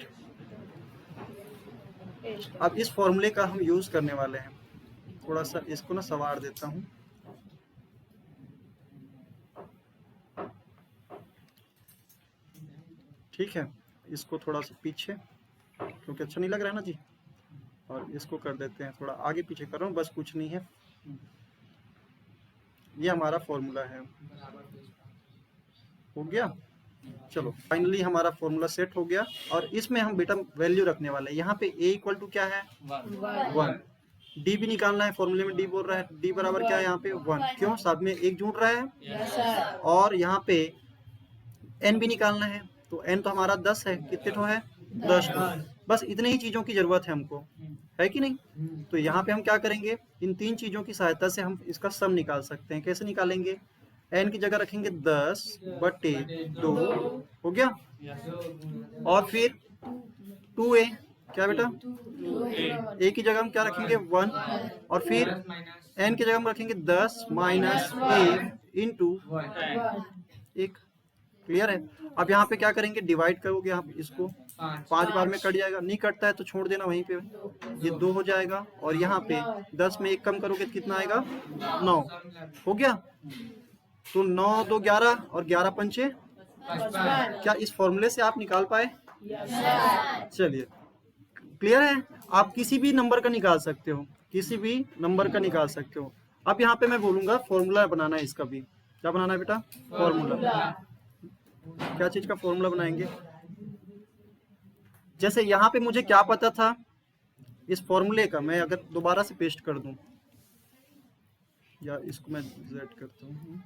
अब इस फॉर्मूले का हम यूज करने वाले हैं, थोड़ा सा इसको ना सवार देता हूँ। ठीक है, इसको थोड़ा सा पीछे, क्योंकि अच्छा नहीं लग रहा है ना जी, और इसको कर देते हैं थोड़ा आगे पीछे कर रहा हूँ, बस कुछ नहीं है। ये हमारा फॉर्मूला है, हो गया। चलो फाइनली हमारा फॉर्मूला सेट हो गया, और इसमें हम बेटा वैल्यू रखने वाले हैं। यहाँ पे a इक्वल टू क्या है, 1। d भी निकालना है, फॉर्मूले में d बोल रहा है, d बराबर क्या है यहाँ पे 1। क्यों? साथ में एक जुड़ रहा है। yes, और यहाँ पे n भी निकालना है, तो n तो हमारा 10 है, कितने ठो है, 10 ठो। बस इतने ही चीजों की जरूरत है हमको, है कि नहीं? तो यहाँ पे हम क्या करेंगे, इन 3 चीजों की सहायता से हम इसका सम निकाल सकते हैं। कैसे निकालेंगे? n की जगह रखेंगे 10/2, हो गया। और फिर 2a, क्या बेटा, a की जगह हम क्या रखेंगे, 1, और फिर n की जगह हम रखेंगे 10 माइनस 1 इंटू 1। क्लियर है? अब यहाँ पे क्या करेंगे, डिवाइड करोगे आप इसको, 5 बार में कट जाएगा, नहीं कटता है तो छोड़ देना वहीं पे, ये 2 हो जाएगा, और यहाँ पे 10 में 1 कम करोगे तो कितना आएगा, 9, हो गया। तो 9 2 11 और 11 पंचे 55। क्या इस फॉर्मूले से आप निकाल पाए? चलिए क्लियर है, आप किसी भी नंबर का निकाल सकते हो, किसी भी नंबर का निकाल सकते हो। अब यहाँ पे मैं बोलूंगा फॉर्मूला बनाना है इसका भी। क्या बनाना है बेटा? फॉर्मूला। क्या चीज का फॉर्मूला बनाएंगे? जैसे यहाँ पे मुझे क्या पता था, इस फॉर्मूले का मैं अगर दोबारा से पेस्ट कर दूं, या इसको मैं Z करता हूँ,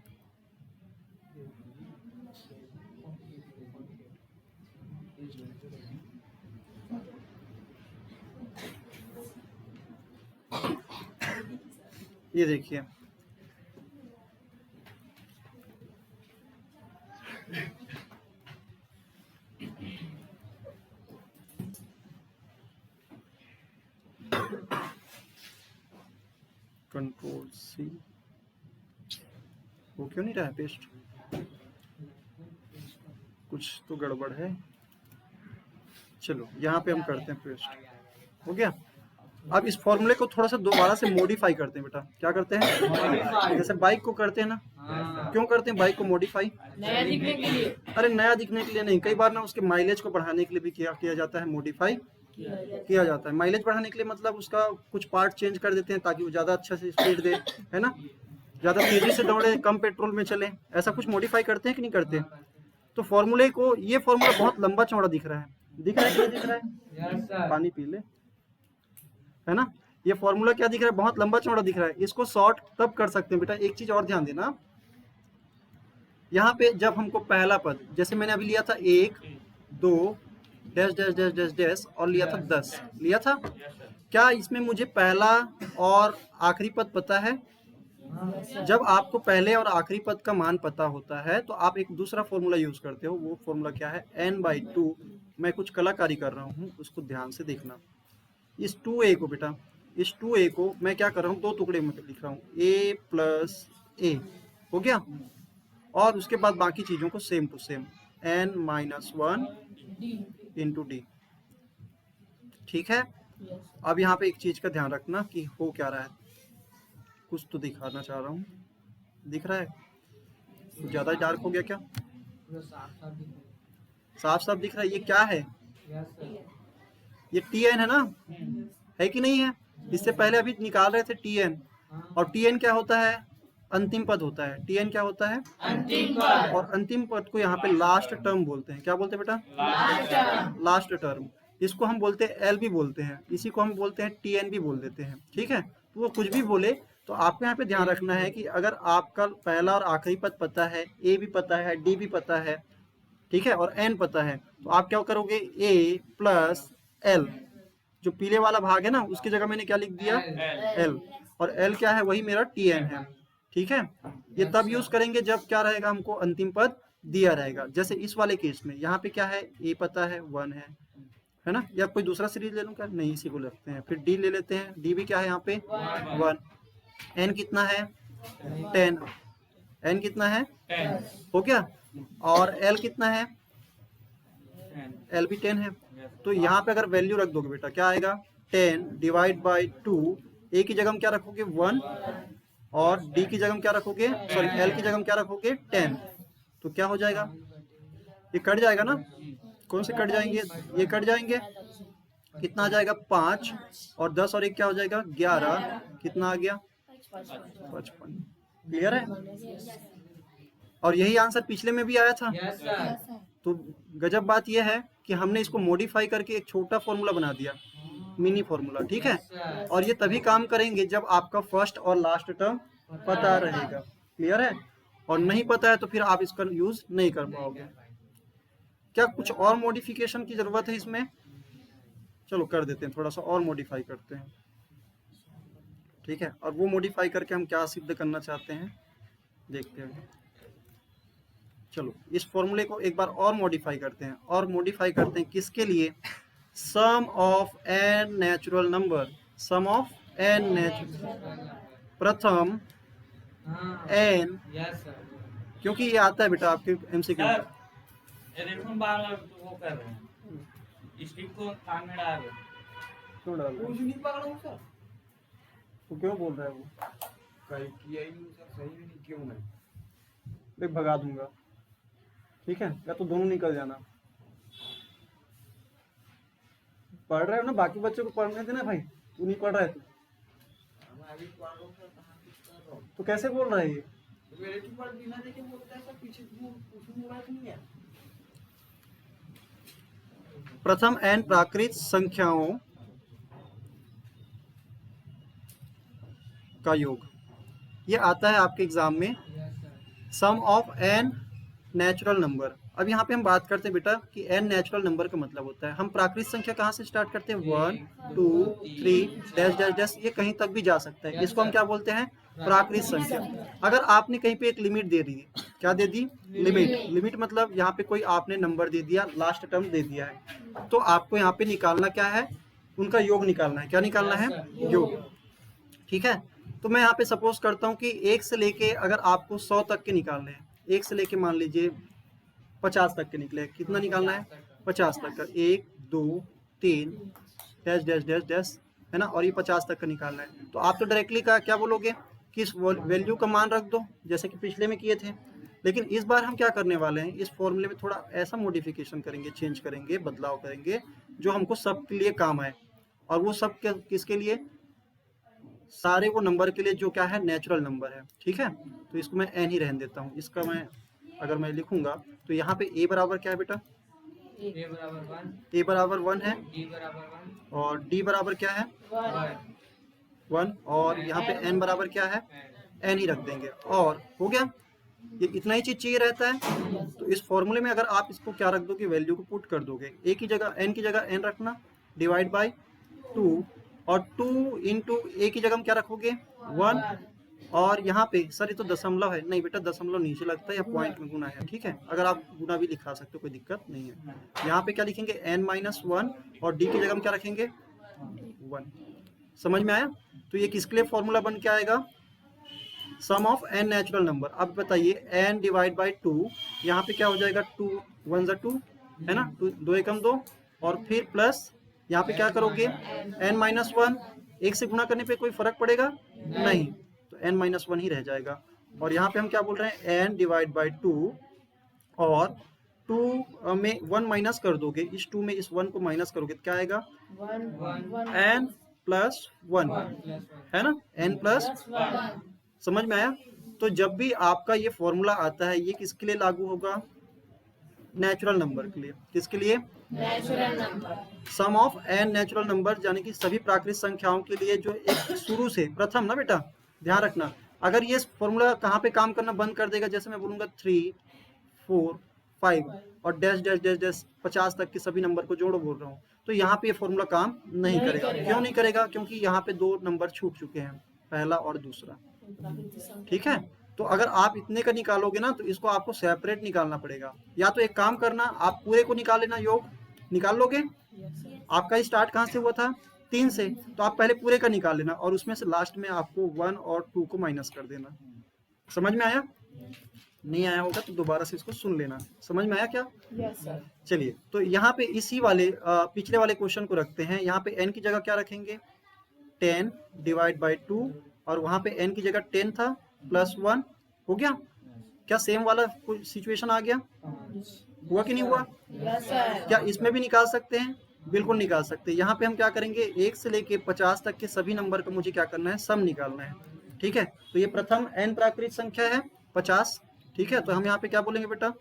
ये देखिए कंट्रोल सी, वो क्यों नहीं रहा है पेस्ट, कुछ तो गड़बड़ है। चलो यहाँ पे हम करते हैं पेस्ट, हो गया। अब इस फॉर्मूले को थोड़ा सा दोबारा से मॉडिफाई करते हैं बेटा। क्या करते हैं, जैसे बाइक को करते हैं ना, क्यों करते हैं बाइक को मॉडिफाई, नया दिखने के लिए। अरे नया दिखने के लिए नहीं, कई बार ना उसके माइलेज को बढ़ाने के लिए भी किया जाता है, मॉडिफाई किया जाता है। माइलेज बढ़ाने के लिए मतलब उसका कुछ पार्ट चेंज कर देते हैं ताकि वो ज़्यादा अच्छा से स्पीड दे, है ना, ज़्यादा तेजी से दौड़े, कम पेट्रोल में चले, ऐसा कुछ मॉडिफाई करते हैं कि नहीं करते। तो फॉर्मूले को, ये फॉर्मूला बहुत लंबा चौड़ा दिख रहा है, दिख रहा है कि नहीं दिख रहा है, पानी पी ले, है ना। ये फॉर्मूला क्या दिख रहा है, बहुत लंबा चौड़ा दिख रहा है। इसको शॉर्ट तब कर सकते हैं बेटा, एक चीज और ध्यान देना, यहाँ पे जब हमको पहला पद, जैसे मैंने अभी लिया था 1 2 dash dash dash dash dash और लिया था 10 लिया था, क्या इसमें मुझे पहला और आखिरी पद पता है। जब आपको पहले और आखिरी पद का मान पता होता है तो आप एक दूसरा फॉर्मूला यूज करते हो। वो फॉर्मूला क्या है, n/2। मैं कुछ कलाकारी कर रहा हूँ, उसको ध्यान से देखना। इस 2a को बेटा, इस 2a को मैं क्या कर रहा हूँ, दो टुकड़े में लिख रहा हूँ, a + a, हो गया। और उसके बाद बाकी चीजों को same to same, n-1 × d, ठीक है। अब यहाँ पे एक चीज का ध्यान रखना कि हो क्या रहा है, कुछ तो दिखाना चाह रहा हूँ, दिख रहा है, कुछ ज्यादा डार्क हो गया क्या, साफ साफ दिख रहा है। ये क्या है, ये tn है ना, है कि नहीं है। इससे पहले अभी निकाल रहे थे tn, और tn क्या होता है, अंतिम पद होता है। tn क्या होता है, अंतिम पद। और अंतिम पद को यहाँ पे लास्ट टर्म बोलते हैं। क्या बोलते हैं बेटा, लास्ट टर्म। इसको हम बोलते हैं एल भी बोलते हैं, इसी को हम बोलते हैं tn भी बोल देते हैं, ठीक है। तो वो कुछ भी बोले, तो आपको यहाँ पे ध्यान रखना है कि अगर आपका पहला और आखिरी पद पता है, ए भी पता है, डी भी पता है, ठीक है, और एन पता है, तो आप क्या करोगे, a + l, जो पीले वाला भाग है ना उसकी जगह मैंने क्या लिख दिया, l, और l क्या है, वही मेरा tn है, ठीक है। ये तब यूज करेंगे जब क्या रहेगा, हमको अंतिम पद दिया रहेगा। जैसे इस वाले केस में यहाँ पे क्या है, a पता है, 1 है ना, या कोई दूसरा सीरीज ले लूं क्या, नहीं, इसी को रखते हैं। फिर d ले लेते हैं, d भी क्या है यहाँ पे, 1, n कितना है, 10, n कितना है, 10, हो गया, और l कितना है, l भी 10 है। तो यहाँ पे अगर वैल्यू रख दोगे बेटा, क्या आएगा, 10/2, a की जगह हम क्या रखोगे, 1, और d की जगह हम क्या रखोगे, सॉरी l की जगह हम क्या रखोगे, 10। तो क्या हो जाएगा, ये कट जाएगा ना, कौन से कट जाएंगे, ये कट जाएंगे, कितना आ जाएगा, 5, और 10 और 1 क्या हो जाएगा, 11, कितना आ गया, 55। क्लियर है। और यही आंसर पिछले में भी आया था। तो गजब बात यह है कि हमने इसको मॉडिफाई करके एक छोटा फॉर्मूला बना दिया, मिनी फॉर्मूला, ठीक है। और ये तभी काम करेंगे जब आपका फर्स्ट और लास्ट टर्म पता रहेगा, क्लियर है। और नहीं पता है तो फिर आप इसका यूज नहीं कर पाओगे। क्या कुछ और मॉडिफिकेशन की जरूरत है इसमें, चलो कर देते हैं, थोड़ा सा और मॉडिफाई करते हैं, ठीक है। और वो मॉडिफाई करके हम क्या सिद्ध करना चाहते हैं देखते हैं। चलो इस फॉर्मूले को एक बार और मॉडिफाई करते हैं, और मॉडिफाई करते हैं किसके लिए, sum of n natural number, sum of n natural, प्रथम n, क्योंकि ये आता है बेटा आपके MCQ में। वो कर रहे हैं, स्टिक को कान में डाल रहे हैं। क्यों डाल रहे हैं? तो क्यों बोल रहा है वो, कहीं किया ही नहीं सर, सही नहीं, क्यों नहीं, देख भगा दूंगा, ठीक है, या तो दोनों निकल जाना। पढ़ रहे हो ना, बाकी बच्चों को पढ़ने देना भाई, तू नहीं पढ़ रहा है मैं अभी पढ़ रहा हूँ सर, कहाँ कुछ कर रहा हूँ, तो कैसे बोल रहा है ये, तो मेरे की बात बिना देखे बोलता है सर, पीछे कुछ बोला नहीं है। प्रथम n प्राकृत संख्याओं का योग, ये आता है आपके एग्जाम में, सम ऑफ n नेचुरल नंबर। अब यहाँ पे हम बात करते हैं बेटा कि n नेचुरल नंबर का मतलब होता है, हम प्राकृत संख्या कहाँ से स्टार्ट करते हैं, 1 2 3 डैश डैश डैश, ये कहीं तक भी जा सकता है, इसको हम क्या बोलते हैं, प्राकृत संख्या। अगर आपने कहीं पे एक लिमिट दे दी, क्या दे दी? लिमिट मतलब यहाँ पे कोई आपने नंबर दे दिया, लास्ट टर्म दे दिया है, तो आपको यहाँ पे निकालना क्या है? उनका योग निकालना है। क्या निकालना है? योग। ठीक है, तो मैं यहाँ पे सपोज करता हूँ कि 1 से लेके अगर आपको 100 तक के निकालने हैं, 1 से लेके मान लीजिए 50 तक के निकले, कितना निकालना है? 50 तक का, 1 2 3 डैश डैश डैश डैश, है ना, और ये 50 तक का निकालना है। तो आप तो डायरेक्टली का क्या बोलोगे कि इस वैल्यू का मान रख दो, जैसे कि पिछले में किए थे। लेकिन इस बार हम क्या करने वाले हैं, इस फॉर्मूले में थोड़ा ऐसा मॉडिफिकेशन करेंगे, चेंज करेंगे, बदलाव करेंगे जो हमको सबके लिए काम आए। और वो सब किसके लिए? सारे वो नंबर के लिए जो क्या है, नेचुरल नंबर है। ठीक है, तो इसको मैं एन ही रहने देता हूँ। इसका मैं अगर मैं लिखूंगा तो यहाँ पे ए बराबर क्या है बेटा? ए बराबर 1, ए बराबर 1 है, डी बराबर 1, और डी बराबर क्या है? 1, और यहाँ पे एन बराबर क्या है? एन ही रख देंगे, और हो गया। ये इतना ही चीज चाहिए रहता है। तो इस फॉर्मूले में अगर आप इसको क्या रख दोगे, वैल्यू को पुट कर दोगे, ए की जगह एन की जगह एन रखना, डिवाइड बाय 2, और 2 इंटू ए की जगह हम क्या रखोगे? 1, और यहाँ पे सर ये तो दशमलव है, नहीं बेटा दशमलव नीचे लगता है या पॉइंट में गुना है। ठीक है, अगर आप गुना भी लिखा सकते हो, कोई दिक्कत नहीं है। यहाँ पे क्या लिखेंगे? n-1, और d की जगह हम क्या रखेंगे? 1। समझ में आया? तो ये किसके लिए फॉर्मूला बन के आएगा? सम ऑफ n नेचुरल नंबर। अब बताइए n डिवाइड बाई 2, यहाँ पे क्या हो जाएगा? 2 1 ज़ा 2, है ना, 2 एकम 2, और फिर प्लस यहाँ पे क्या करोगे? n-1, 1 से गुना करने पे कोई फर्क पड़ेगा? नहीं, तो n-1 ही रह जाएगा। और यहाँ पे हम क्या बोल रहे हैं? n डिवाइड बाई 2, और 2 में 1 माइनस कर दोगे, इस 2 में इस 1 को माइनस करोगे तो क्या आएगा? n प्लस 1, है ना, n प्लस। समझ में आया? तो जब भी आपका ये फॉर्मूला आता है, ये किसके लिए लागू होगा? नेचुरल नंबर के लिए। किसके लिए? Natural number. Sum of n natural number, यानी कि सभी प्राकृतिक संख्याओं के लिए जो एक शुरू से प्रथम, ना बेटा ध्यान रखना, अगर ये फॉर्मूला कहाँ पे काम करना बंद कर देगा, जैसे मैं बोलूंगा 3 4 5 और डैश डैश डैश डैश 50 तक के सभी नंबर को जोड़ो बोल रहा हूँ, तो यहाँ पे ये फॉर्मूला काम नहीं करेगा। क्यों नहीं करेगा? क्योंकि यहाँ पे 2 नंबर छूट चुके हैं, पहला और दूसरा। ठीक है, तो अगर आप इतने का निकालोगे ना, तो इसको आपको सेपरेट निकालना पड़ेगा। या तो एक काम करना, आप पूरे को निकाल लेना, योग निकाल लोगे। आपका स्टार्ट कहाँ से हुआ था? 3 से, तो आप पहले पूरे का निकाल लेना, और उसमें से लास्ट में आपको 1 और 2 को माइनस कर देना। समझ में आया? नहीं आया होगा तो दोबारा से इसको सुन लेना। समझ में आया क्या? Yes sir. चलिए, तो यहाँ पे इसी वाले पिछले वाले क्वेश्चन को रखते हैं। यहाँ पे n की जगह क्या रखेंगे? 10 डिवाइड बाई 2, और वहां पे n की जगह 10 था प्लस 1। हो गया क्या? सेम वाला कोई सिचुएशन आ गया? हुआ कि नहीं हुआ? Yes sir. क्या इसमें भी निकाल सकते हैं? बिल्कुल निकाल सकते हैं। यहाँ पे हम क्या करेंगे? 1 से लेके 50 तक के सभी नंबर का मुझे क्या करना है? सम निकालना है। ठीक है, तो ये प्रथम n प्राकृतिक संख्या है 50। ठीक है, तो हम यहाँ पे क्या बोलेंगे बेटा?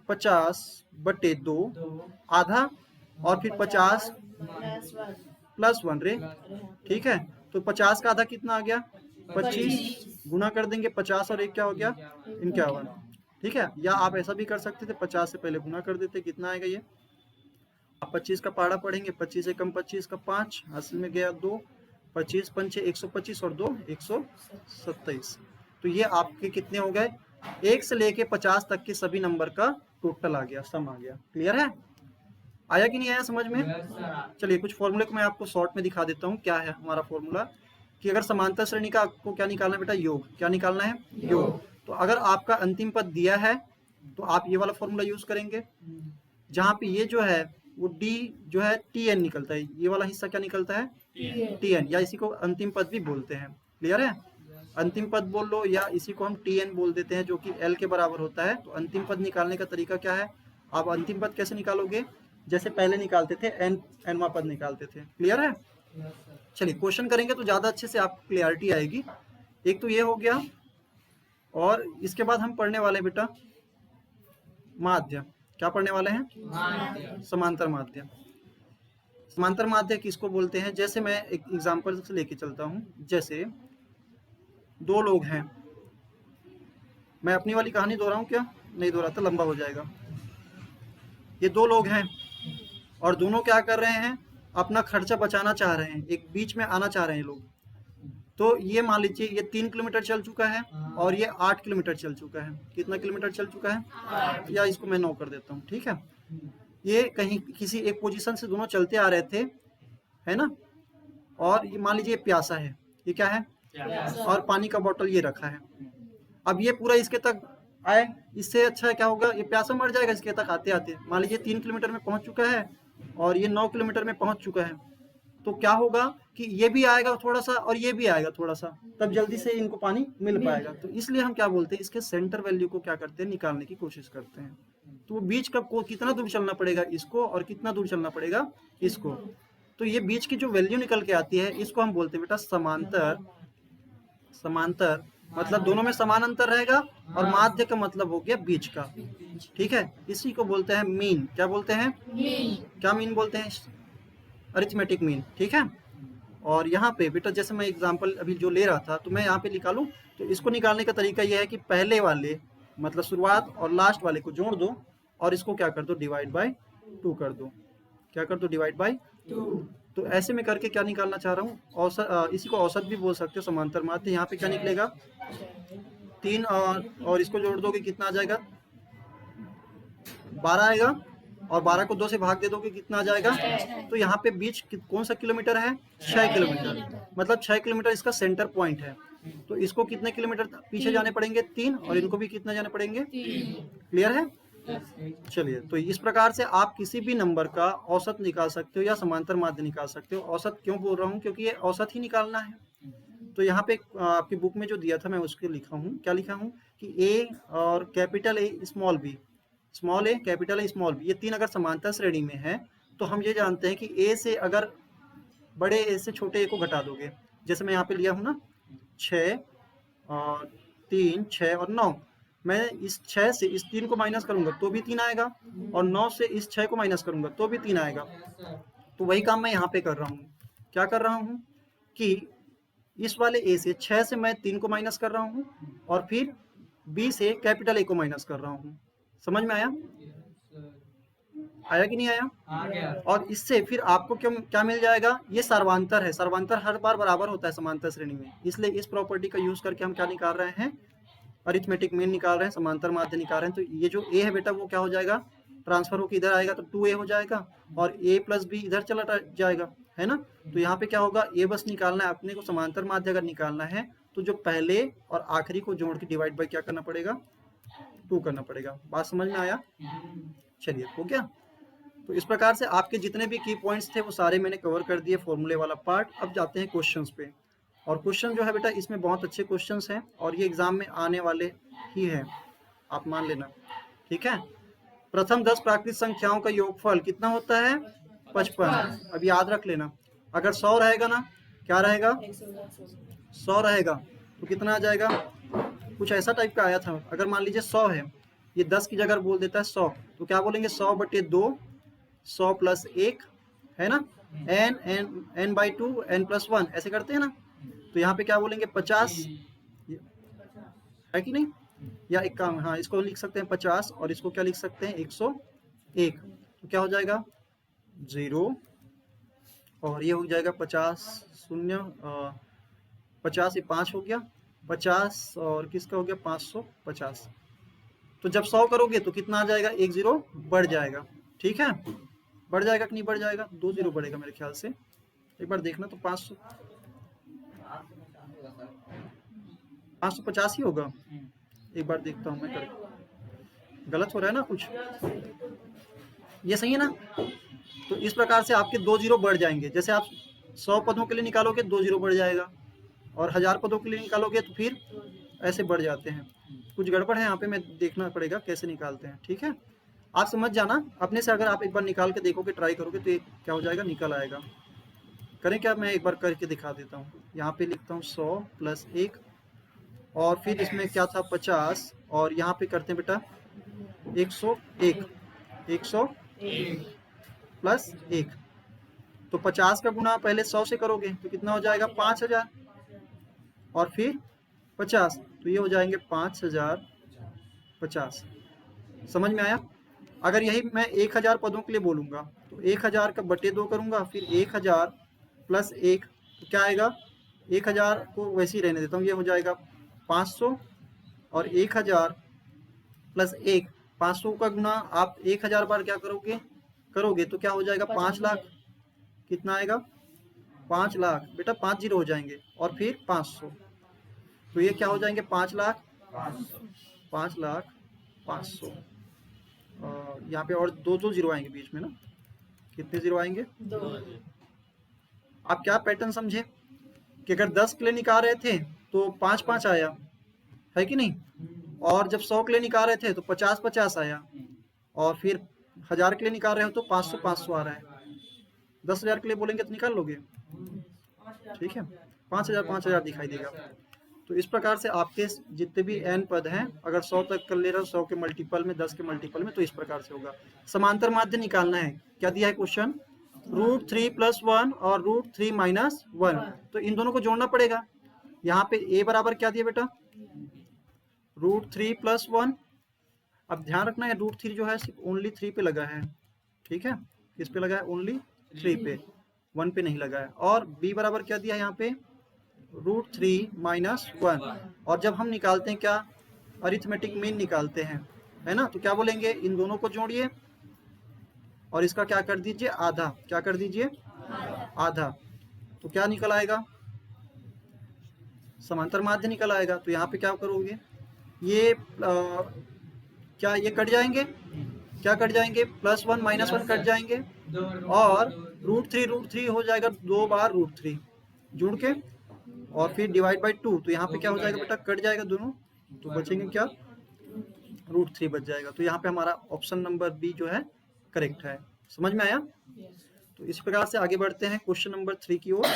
50/2 आधा, और फिर 50 प्लस 1 रे। ठीक है, तो 50 का आधा कितना आ गया? 25, गुना कर देंगे 50 और 1 क्या हो गया? 51। ठीक है, या आप ऐसा भी कर सकते थे, 50 से पहले गुना कर देते, कितना आएगा ये? आप 25 का पहाड़ा पढ़ेंगे, 25 एकम 25 का 5, हासिल में गया 2, 25 पंचे 125 और 2 127। तो ये आपके कितने हो गए? 1 से लेके 50 तक के सभी नंबर का टोटल आ गया, सम आ गया। क्लियर है? आया कि नहीं आया समझ में? चलिए, कुछ फॉर्मूले को मैं आपको शॉर्ट में दिखा देता हूँ। क्या है हमारा फॉर्मूला? कि अगर समांतर श्रेणी का आपको क्या निकालना है बेटा? योग। क्या निकालना है? योग। तो अगर आपका अंतिम पद दिया है तो आप ये वाला फॉर्मूला यूज करेंगे, जहाँ पे ये जो है वो d जो है tn निकलता है, ये वाला हिस्सा क्या निकलता है? tn, या इसी को अंतिम पद भी बोलते हैं। क्लियर है? अंतिम पद बोल लो, या इसी को हम tn बोल देते हैं, जो कि l के बराबर होता है। तो अंतिम पद निकालने का तरीका क्या है? आप अंतिम पद कैसे निकालोगे? जैसे पहले निकालते थे, nवां पद निकालते थे। क्लियर है? चलिए, क्वेश्चन करेंगे तो ज्यादा अच्छे से आपको क्लियरिटी आएगी। एक तो ये हो गया, और इसके बाद हम पढ़ने वाले बेटा माध्य। क्या पढ़ने वाले हैं? समांतर माध्य। समांतर माध्य किसको बोलते हैं? जैसे मैं एक एग्जांपल से लेके चलता हूं। जैसे 2 लोग हैं, मैं अपनी वाली कहानी दोहराऊं क्या? नहीं दोहराता, लंबा हो जाएगा। ये 2 लोग हैं और दोनों क्या कर रहे हैं? अपना खर्चा बचाना चाह रहे हैं, एक बीच में आना चाह रहे हैं लोग। तो ये मान लीजिए ये 3 किलोमीटर चल चुका है और ये 8 किलोमीटर चल चुका है। कितना किलोमीटर चल चुका है? या इसको मैं 9 कर देता हूँ, ठीक है। ये कहीं किसी एक पोजीशन से दोनों चलते आ रहे थे, है ना। और ये मान लीजिए प्यासा है, ये क्या है? और पानी का बोतल ये रखा है। अब ये पूरा इसके तक आए, इससे अच्छा क्या होगा, ये प्यासा मर जाएगा इसके तक आते आते। मान लीजिए 3 किलोमीटर में पहुंच चुका है और ये 9 किलोमीटर में पहुंच चुका है, तो क्या होगा कि ये भी आएगा थोड़ा सा और ये भी आएगा थोड़ा सा, तब जल्दी से इनको पानी मिल पाएगा। तो इसलिए हम क्या बोलते हैं, इसके सेंटर वैल्यू को क्या करते हैं, निकालने की कोशिश करते हैं। तो वो बीच का को कितना दूर चलना पड़ेगा इसको और कितना दूर चलना पड़ेगा इसको, तो ये बीच की जो वैल्यू निकल के आती है इसको हम बोलते हैं बेटा समांतर। समांतर मतलब दोनों में समान अंतर रहेगा और माध्य का मतलब हो गया बीच का, ठीक है। इसी को बोलते हैं मीन। क्या बोलते हैं? क्या मीन बोलते हैं? अरिथमेटिक मीन, ठीक है। और यहाँ पे बेटा जैसे मैं एग्जांपल अभी जो ले रहा था, तो मैं यहाँ पे निकालूं, तो इसको निकालने का तरीका यह है कि पहले वाले मतलब शुरुआत और लास्ट वाले को जोड़ दो और इसको क्या कर दो, डिवाइड बाय 2 कर दो। क्या कर दो, डिवाइड बाय 2। तो ऐसे में करके क्या निकालना चाह रहा हूँ, औसत। इसी को औसत भी बोल सकते हो, समांतर माध्य। यहाँ पे क्या निकलेगा, 3 और इसको जोड़ दोगे कितना आ जाएगा, 12 आएगा। और 12 को 2 से भाग दे दोगे कितना आ जाएगा। तो यहाँ पे बीच कौन सा किलोमीटर है, 6 किलोमीटर। मतलब 6 किलोमीटर इसका सेंटर पॉइंट है। तो इसको कितने किलोमीटर पीछे जाने पड़ेंगे, 3, और इनको भी कितना जाने पड़ेंगे, 3। क्लियर है? चलिए, तो इस प्रकार से आप किसी भी नंबर का औसत निकाल सकते हो या समांतर माध्य निकाल सकते हो। औसत क्यों बोल रहा हूँ, क्योंकि ये औसत ही निकालना है। तो यहाँ पे आपकी बुक में जो दिया था मैं उसके लिखा हूँ, क्या लिखा हूँ कि ए और capital A small B, small A capital A small B, ये 3 अगर समांतर श्रेणी में है तो हम ये जानते हैं कि ए से अगर बड़े ए से छोटे ए को घटा दोगे, जैसे मैं यहाँ पे लिया हूँ ना 6 और 3, 6 और 9, मैं इस 6 से इस 3 को माइनस करूंगा तो भी 3 आएगा, और 9 से इस 6 को माइनस करूंगा तो भी 3 आएगा। तो वही काम मैं यहाँ पे कर रहा हूँ। क्या कर रहा हूँ कि इस वाले ए से 6 से मैं 3 को माइनस कर रहा हूँ और फिर बी से कैपिटल ए को माइनस कर रहा हूँ। समझ में आया? आया कि नहीं आया? और इससे फिर आपको क्या मिल जाएगा, ये सर्वांतर है। सर्वांतर हर बार बराबर होता है समांतर श्रेणी में, इसलिए इस प्रॉपर्टी का यूज करके हम क्या निकाल रहे हैं, अरिथमेटिक मीन निकाल रहे हैं, समांतर माध्य निकाल रहे हैं। तो ये जो ए है बेटा वो क्या हो जाएगा, ट्रांसफर होकर इधर आएगा तो 2a हो जाएगा और a प्लस बी इधर चला जाएगा, है ना। तो यहाँ पे क्या होगा, a बस निकालना है अपने को। समांतर माध्य अगर निकालना है तो जो पहले और आखिरी को जोड़ के डिवाइड बाय क्या करना पड़ेगा, 2 करना पड़ेगा। बात समझ में आया? चलिए, हो गया। तो इस प्रकार से आपके जितने भी की पॉइंट्स थे वो सारे मैंने कवर कर दिए, फॉर्मूले वाला पार्ट। अब जाते हैं क्वेश्चंस पे। और क्वेश्चन जो है बेटा इसमें बहुत अच्छे क्वेश्चंस हैं और ये एग्जाम में आने वाले ही हैं, आप मान लेना, ठीक है। प्रथम 10 प्राकृतिक संख्याओं का योगफल कितना होता है, 55। अब याद रख लेना, अगर 100 रहेगा ना, क्या रहेगा, 100 रहेगा तो कितना आ जाएगा, कुछ ऐसा टाइप का आया था। अगर मान लीजिए 100 है, ये 10 की जगह बोल देता है 100, तो क्या बोलेंगे 100/2, 100 + 1, है ना, n/2, n+1, ऐसे करते हैं ना। तो यहाँ पे क्या बोलेंगे 50, है कि नहीं। या एक काम, हाँ, इसको लिख सकते हैं 50 और इसको क्या लिख सकते हैं 101। तो क्या हो जाएगा 0 और ये हो जाएगा 50, 0, 50 ये 5 हो गया, 50 और किसका हो गया 550। तो जब 100 करोगे तो कितना आ जाएगा, 1 0 बढ़ जाएगा, ठीक है। बढ़ जाएगा कि नहीं बढ़ जाएगा, 2 0 बढ़ेगा मेरे ख्याल से। एक बार देखना, तो 550 ही होगा। एक बार देखता हूँ मैं, कर गलत हो रहा है ना कुछ, ये सही है ना। तो इस प्रकार से आपके 2 0 बढ़ जाएंगे। जैसे आप 100 पदों के लिए निकालोगे 2 0 बढ़ जाएगा, और 1000 पदों के लिए निकालोगे तो फिर ऐसे बढ़ जाते हैं। कुछ गड़बड़ है यहाँ पे, मैं देखना पड़ेगा कैसे निकालते हैं, ठीक है। आप समझ जाना अपने से, अगर आप एक बार निकाल के देखोगे, ट्राई करोगे तो ये क्या हो जाएगा, निकल आएगा। करें क्या, मैं एक बार करके दिखा देता हूँ। यहाँ पे लिखता हूँ 100 + 1 और फिर इसमें क्या था 50, और यहाँ पे करते हैं बेटा 101, 101 + 1। तो 50 का गुना पहले 100 से करोगे तो कितना हो जाएगा 5000, और फिर 50, तो ये हो जाएंगे 5050। समझ में आया? अगर यही मैं 1000 पदों के लिए बोलूँगा तो 1000 का /2 करूँगा, फिर 1000 + 1 तो क्या आएगा 1000 को वैसे ही रहने देता हूँ, ये हो जाएगा 500 और 1000 प्लस 1, 500 का गुना आप 1000 बार क्या करोगे तो क्या हो जाएगा 5 लाख। कितना आएगा 5 लाख बेटा, 5 जीरो हो जाएंगे और फिर 500, तो ये क्या हो जाएंगे 5 लाख 500। यहाँ पे और दो जीरो आएंगे बीच में ना, कितने जीरो आएंगे 2 आप क्या पैटर्न समझे कि अगर 10 के लिए निकाल रहे थे तो 5 आया है कि नहीं, और जब 100 के लिए निकाल रहे थे तो 50 आया, और फिर 1000 के लिए निकाल रहे हो तो 500 आ रहा है। 10,000 के लिए बोलेंगे तो निकाल लोगे, ठीक है 5,000 दिखाई देगा। तो इस प्रकार से आपके जितने भी n पद हैं, अगर 100 तक कर ले रहे हो 100 के मल्टीपल में, 10 के मल्टीपल में, तो इस प्रकार से होगा। समांतर माध्य निकालना है, क्या दिया है क्वेश्चन, √3 + 1 और √3 - 1, तो इन दोनों को जोड़ना पड़ेगा। यहाँ पे a बराबर क्या दिया बेटा √3 + 1। अब ध्यान रखना है √3 जो है सिर्फ ओनली 3 पे लगा है, ठीक है, किस पे लगा है ओनली 3 पे, 1 पे नहीं लगा है। और b बराबर क्या दिया है यहाँ पे √3 - 1, और जब हम निकालते हैं क्या अरिथमेटिक मीन निकालते हैं, है ना, तो क्या बोलेंगे इन दोनों को जोड़िए और इसका क्या कर दीजिए आधा, क्या कर दीजिए आधा, तो क्या निकल आएगा समांतर माध्य निकल आएगा। तो यहाँ पे क्या करोगे, ये क्या ये कट जाएंगे, क्या कट जाएंगे +1 - 1 कट जाएंगे, और √3 हो जाएगा 2 बार √3 जुड़ के, और फिर डिवाइड बाई 2, तो यहाँ पे क्या हो जाएगा बेटा कट जाएगा दोनों, तो बचेंगे क्या √3 बच जाएगा। तो यहाँ पे हमारा ऑप्शन नंबर बी जो है करेक्ट है। समझ में आया। तो इस प्रकार से आगे बढ़ते हैं क्वेश्चन नंबर 3 की ओर।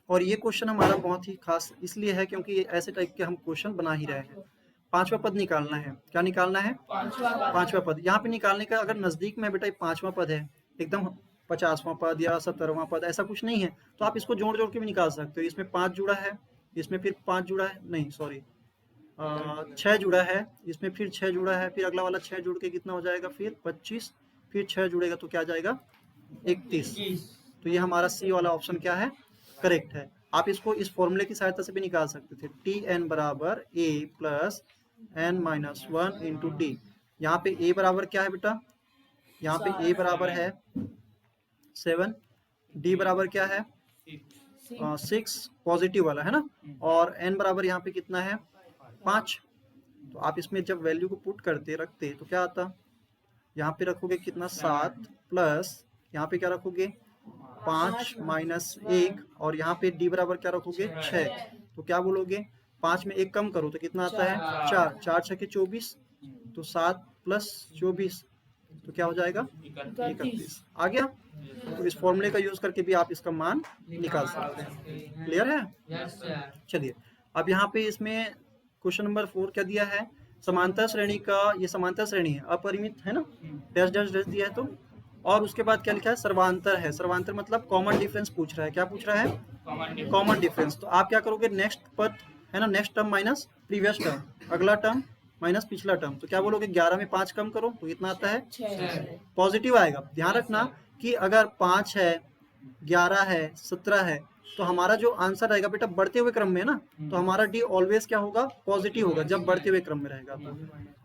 और ये क्वेश्चन हमारा बहुत ही खास इसलिए है क्योंकि ऐसे टाइप के हम क्वेश्चन बना ही रहे हैं। पांचवा पद निकालना है, क्या निकालना है पांचवा पद। यहाँ पे निकालने का अगर नजदीक में बेटा पांचवा पद है, एकदम 50वां पद या 70वां पद ऐसा कुछ नहीं है, तो आप इसको जोड़ जोड़ के भी निकाल सकते हो। इसमें 5 जुड़ा है, इसमें फिर 5 जुड़ा है, नहीं सॉरी 6 जुड़ा है, इसमें फिर 6 जुड़ा है, फिर अगला वाला 6 जुड़ के कितना हो जाएगा फिर 25, फिर 6 जुड़ेगा तो क्या आ जाएगा 31। तो ये हमारा सी वाला ऑप्शन क्या है करेक्ट है। आप इसको इस फॉर्मूले की सहायता से भी निकाल सकते थे, Tn बराबर a plus n minus 1 into D. यहाँ पे a बराबर क्या है बेटा, यहाँ पे a बराबर है 7, d बराबर क्या है 6 पॉजिटिव वाला है ना, और n बराबर यहाँ पे कितना है 5। तो आप इसमें जब वैल्यू को पुट करते रखते तो क्या आता, यहाँ पे रखोगे कितना 7 प्लस यहाँ पे क्या रखोगे 5 माइनस 1, और यहाँ पे d बराबर क्या रखोगे 6। तो क्या बोलोगे 5 में 1 कम करो तो कितना आता है 4, 4 6 के 24, तो 7 प्लस 24 तो क्या हो जाएगा 31 आ गया। तो इस फॉर्मूले का यूज करके भी आप इसका मान निकाल सकते हैं। क्लियर है। चलिए अब यहाँ पे इसमें क्वेश्चन नंबर 4 क्या दिया है, समांतर श्रेणी का, ये समांतर श्रेणी है अपरिमित है ना, डैश डैश डैश दिया है तो, और उसके बाद क्या लिखा है सर्वांतर है। सर्वांतर मतलब कॉमन डिफरेंस पूछ रहा है, क्या पूछ रहा है कॉमन डिफरेंस। तो आप क्या करोगे नेक्स्ट पद है ना, next term minus previous term, अगला टर्म माइनस पिछला टर्म, तो क्या बोलोगे 11 में 5 कम करो तो कितना आता है 6 पॉजिटिव आएगा। ध्यान रखना कि अगर 5 है 11 है 17 है तो हमारा जो आंसर रहेगा बेटा बढ़ते हुए क्रम में है ना, तो हमारा डी ऑलवेज क्या होगा पॉजिटिव होगा जब बढ़ते हुए क्रम में रहेगा। तो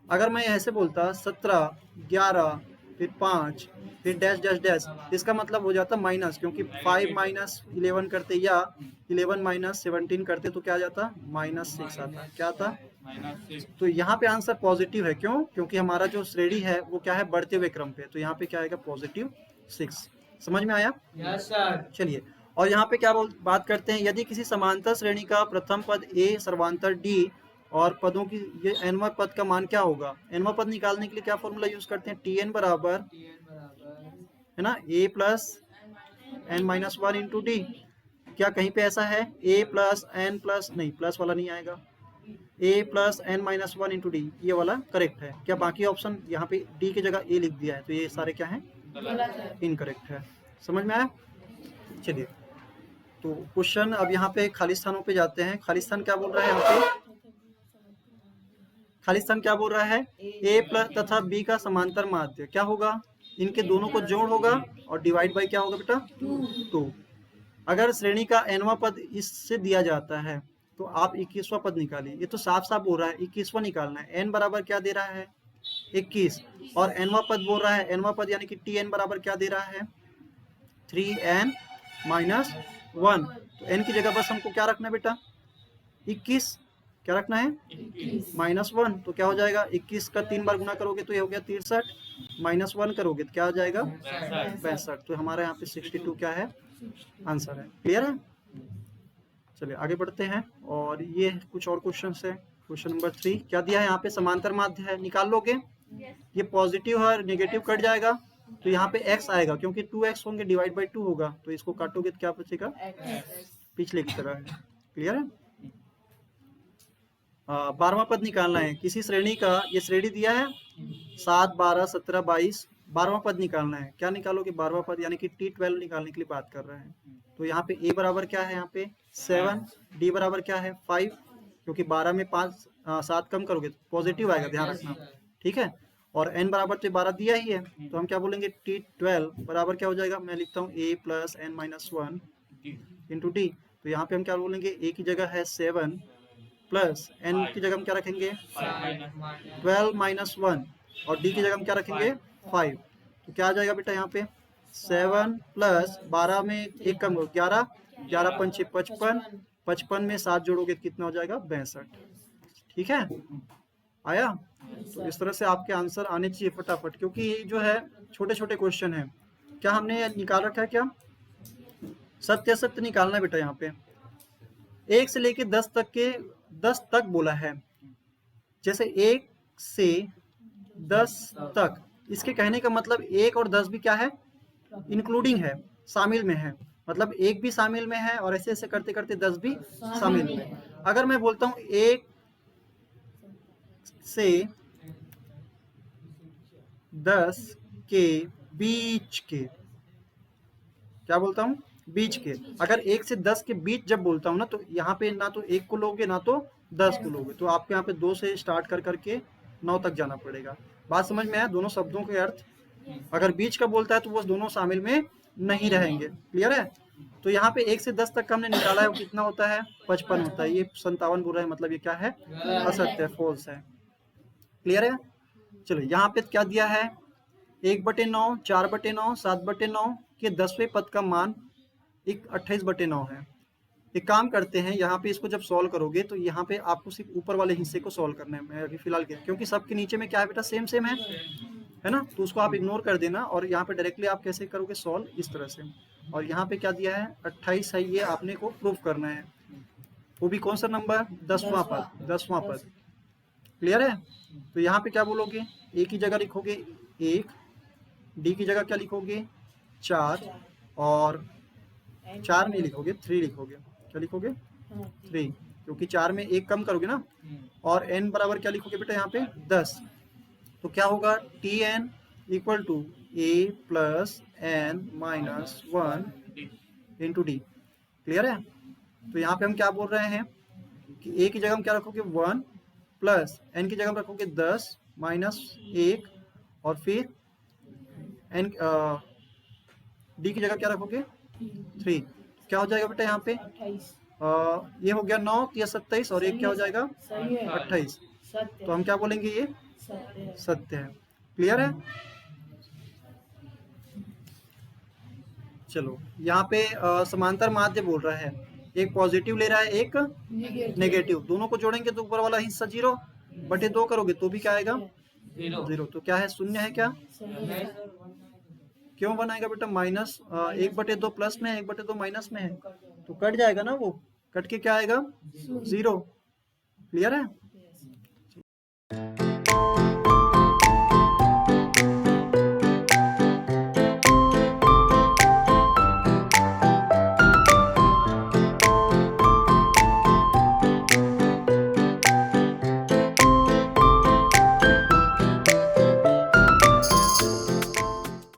अगर मैं ऐसे बोलता 17 11 फिर 5 फिर डैश डैश डैश, इसका मतलब हो जाता माइनस, क्योंकि 5 माइनस 11 करते या 11 माइनस 17 करते तो क्या आ जाता -6 आता, क्या आता। तो यहाँ पे आंसर पॉजिटिव है, क्यों, क्योंकि हमारा जो श्रेणी है वो क्या है बढ़ते हुए क्रम पे, तो यहाँ पे क्या आएगा +6। समझ में आया। Yes sir. चलिए और यहाँ पे क्या बात करते हैं, यदि किसी समांतर श्रेणी का प्रथम पद a सर्वांतर d और पदों की ये nवां पद का मान क्या होगा। nवां पद निकालने के लिए क्या फॉर्मूला यूज करते हैं, Tn बराबर है ना a plus n minus 1 into D. क्या कहीं पे ऐसा है a प्लस n प्लस, नहीं प्लस वाला नहीं आएगा, a plus n minus 1 into D ये वाला करेक्ट है। क्या बाकी ऑप्शन यहाँ पे d की जगह a लिख दिया है, तो ये सारे क्या है इनकरेक्ट है। समझ में आया। चलिए तो क्वेश्चन अब यहाँ पे खाली स्थानों पे जाते हैं। खाली स्थान क्या बोल रहा है यहाँ पे, खाली स्थान क्या बोल रहा है a प्लस तथा b का समांतर माध्य क्या होगा, इनके दोनों को जोड़ होगा और डिवाइड बाय क्या होगा बेटा 2। अगर श्रेणी का nवां पद इससे दिया जाता है तो आप 21वां पद निकालिए। ये तो साफ साफ बोल रहा है 21वां निकालना है। n बराबर क्या दे रहा है 21 और nवां पद बोल रहा है, nवां पद यानी कि tn बराबर क्या दे रहा है 3n माइनस 1। तो n की जगह बस हमको क्या रखना है बेटा 21, क्या रखना है माइनस 1। तो क्या हो जाएगा 21 का 3 बार गुना करोगे तो ये हो गया 63, माइनस 1 करोगे तो क्या हो जाएगा 65। तो हमारे यहाँ पे 62 क्या है आंसर है। क्लियर है? चलिए आगे बढ़ते हैं और ये कुछ और क्वेश्चन है। क्वेश्चन नंबर 3 क्या दिया है यहाँ पे समांतर माध्य है, निकाल लोगे। ये पॉजिटिव है, नेगेटिव कट जाएगा तो यहाँ पे x आएगा क्योंकि 2x होंगे डिवाइड बाई 2 होगा, तो इसको काटोगे तो क्या बचेगा पिछले की तरह है। क्लियर है? 12वां पद निकालना है किसी श्रेणी का, ये श्रेणी दिया है 7, 12, 17, 22। 12वां पद निकालना है, क्या निकालोगे 12वां पद यानी कि T12 निकालने के लिए बात कर रहे हैं। तो यहाँ पे a बराबर क्या है यहाँ पे 7, d बराबर क्या है 5, क्योंकि 12 में 7 कम करोगे तो पॉजिटिव आएगा, ध्यान रखना। ठीक है, और n बराबर तो 12 दिया ही है तो हम क्या बोलेंगे T12 बराबर क्या हो जाएगा, मैं लिखता हूँ a plus n minus 1 into d. तो यहाँ पे हम क्या बोलेंगे a की जगह है 7 प्लस n की जगह हम क्या रखेंगे 12 माइनस 1 और d की जगह हम क्या रखेंगे 5। तो क्या आ जाएगा बेटा यहाँ पे 7 प्लस 12 में 1 कम हो 11, 11 पंचे 55, 55 में 7 जोड़ोगे तो कितना हो जाएगा 62। ठीक है, आया? तो इस तरह से आपके आंसर आने चाहिए फटाफट, क्योंकि ये जो है छोटे छोटे क्वेश्चन है। क्या हमने निकाल रखा है, क्या सत्य सत्य निकालना है बेटा। यहाँ पे 1 से लेके 10 तक बोला है, जैसे 1 से 10 तक, इसके कहने का मतलब 1 और 10 भी क्या है इंक्लूडिंग है, शामिल में है। मतलब 1 भी शामिल में है और ऐसे ऐसे करते करते 10 भी शामिल में है। अगर मैं बोलता हूँ 1 से 10 के बीच के, क्या बोलता हूँ बीच के। अगर 1 से 10 के बीच जब बोलता हूँ ना, तो यहाँ पे ना तो 1 को लोगे ना तो 10 को लोगे, तो आपके यहाँ पे 2 से स्टार्ट कर करके 9 तक जाना पड़ेगा। बात समझ में आया दोनों शब्दों के अर्थ। अगर बीच का बोलता है तो वो दोनों शामिल में नहीं रहेंगे। क्लियर है? तो यहाँ पे 1 से 10 तक का हमने निकाला है, वो कितना होता है 55 होता है। ये 57 बोल रहा है, मतलब ये क्या है असत्य है, फॉल्स है। क्लियर है? चलो यहाँ पे क्या दिया है 1/9, 4/9, 7/9 के 10वें पद का मान 28/9 है। एक काम करते हैं, यहाँ पे इसको जब सॉल्व करोगे तो यहाँ पे आपको सिर्फ ऊपर वाले हिस्से को सॉल्व करना है। मैं अभी फिलहाल क्योंकि सबके नीचे में क्या है बेटा सेम सेम है ना, तो उसको आप इग्नोर कर देना और यहाँ पे डायरेक्टली आप कैसे करोगे सॉल्व इस तरह से। और यहाँ पे क्या दिया है 28 है, ये आपने को प्रूव करना है। वो भी कौन सा नंबर 10वां पद, 10वां पद। क्लियर है? तो यहाँ पे क्या बोलोगे, ए की जगह लिखोगे 1, डी की जगह क्या लिखोगे 4, और 4 नहीं लिखोगे 3 लिखोगे। क्या लिखोगे 3, क्योंकि 4 में 1 कम करोगे ना। और n बराबर क्या लिखोगे बेटा यहाँ पे 10। तो क्या होगा Tn equal to a plus n minus 1 into d. Clear है? तो यहाँ पे हम क्या बोल रहे हैं कि a की जगह हम क्या रखोगे 1 प्लस n की जगह हम रखोगे 10 माइनस 1 और फिर n d की जगह क्या रखोगे 3। क्या हो जाएगा बेटा यहाँ पे ये हो गया 9, ये 27 और एक क्या हो जाएगा 28। तो हम क्या बोलेंगे ये सत्य है। क्लियर है? चलो यहाँ पे समांतर माध्य बोल रहा है, एक पॉजिटिव ले रहा है एक नेगेटिव, दोनों को जोड़ेंगे तो ऊपर वाला हिस्सा 0/2 करोगे तो भी क्या आएगा 0। तो क्या है शून्य है क्या, क्यों बनाएगा बेटा माइनस 1/2 प्लस में है 1/2 माइनस में है, तो कट जाएगा ना, वो कट के क्या आएगा 0। क्लियर है?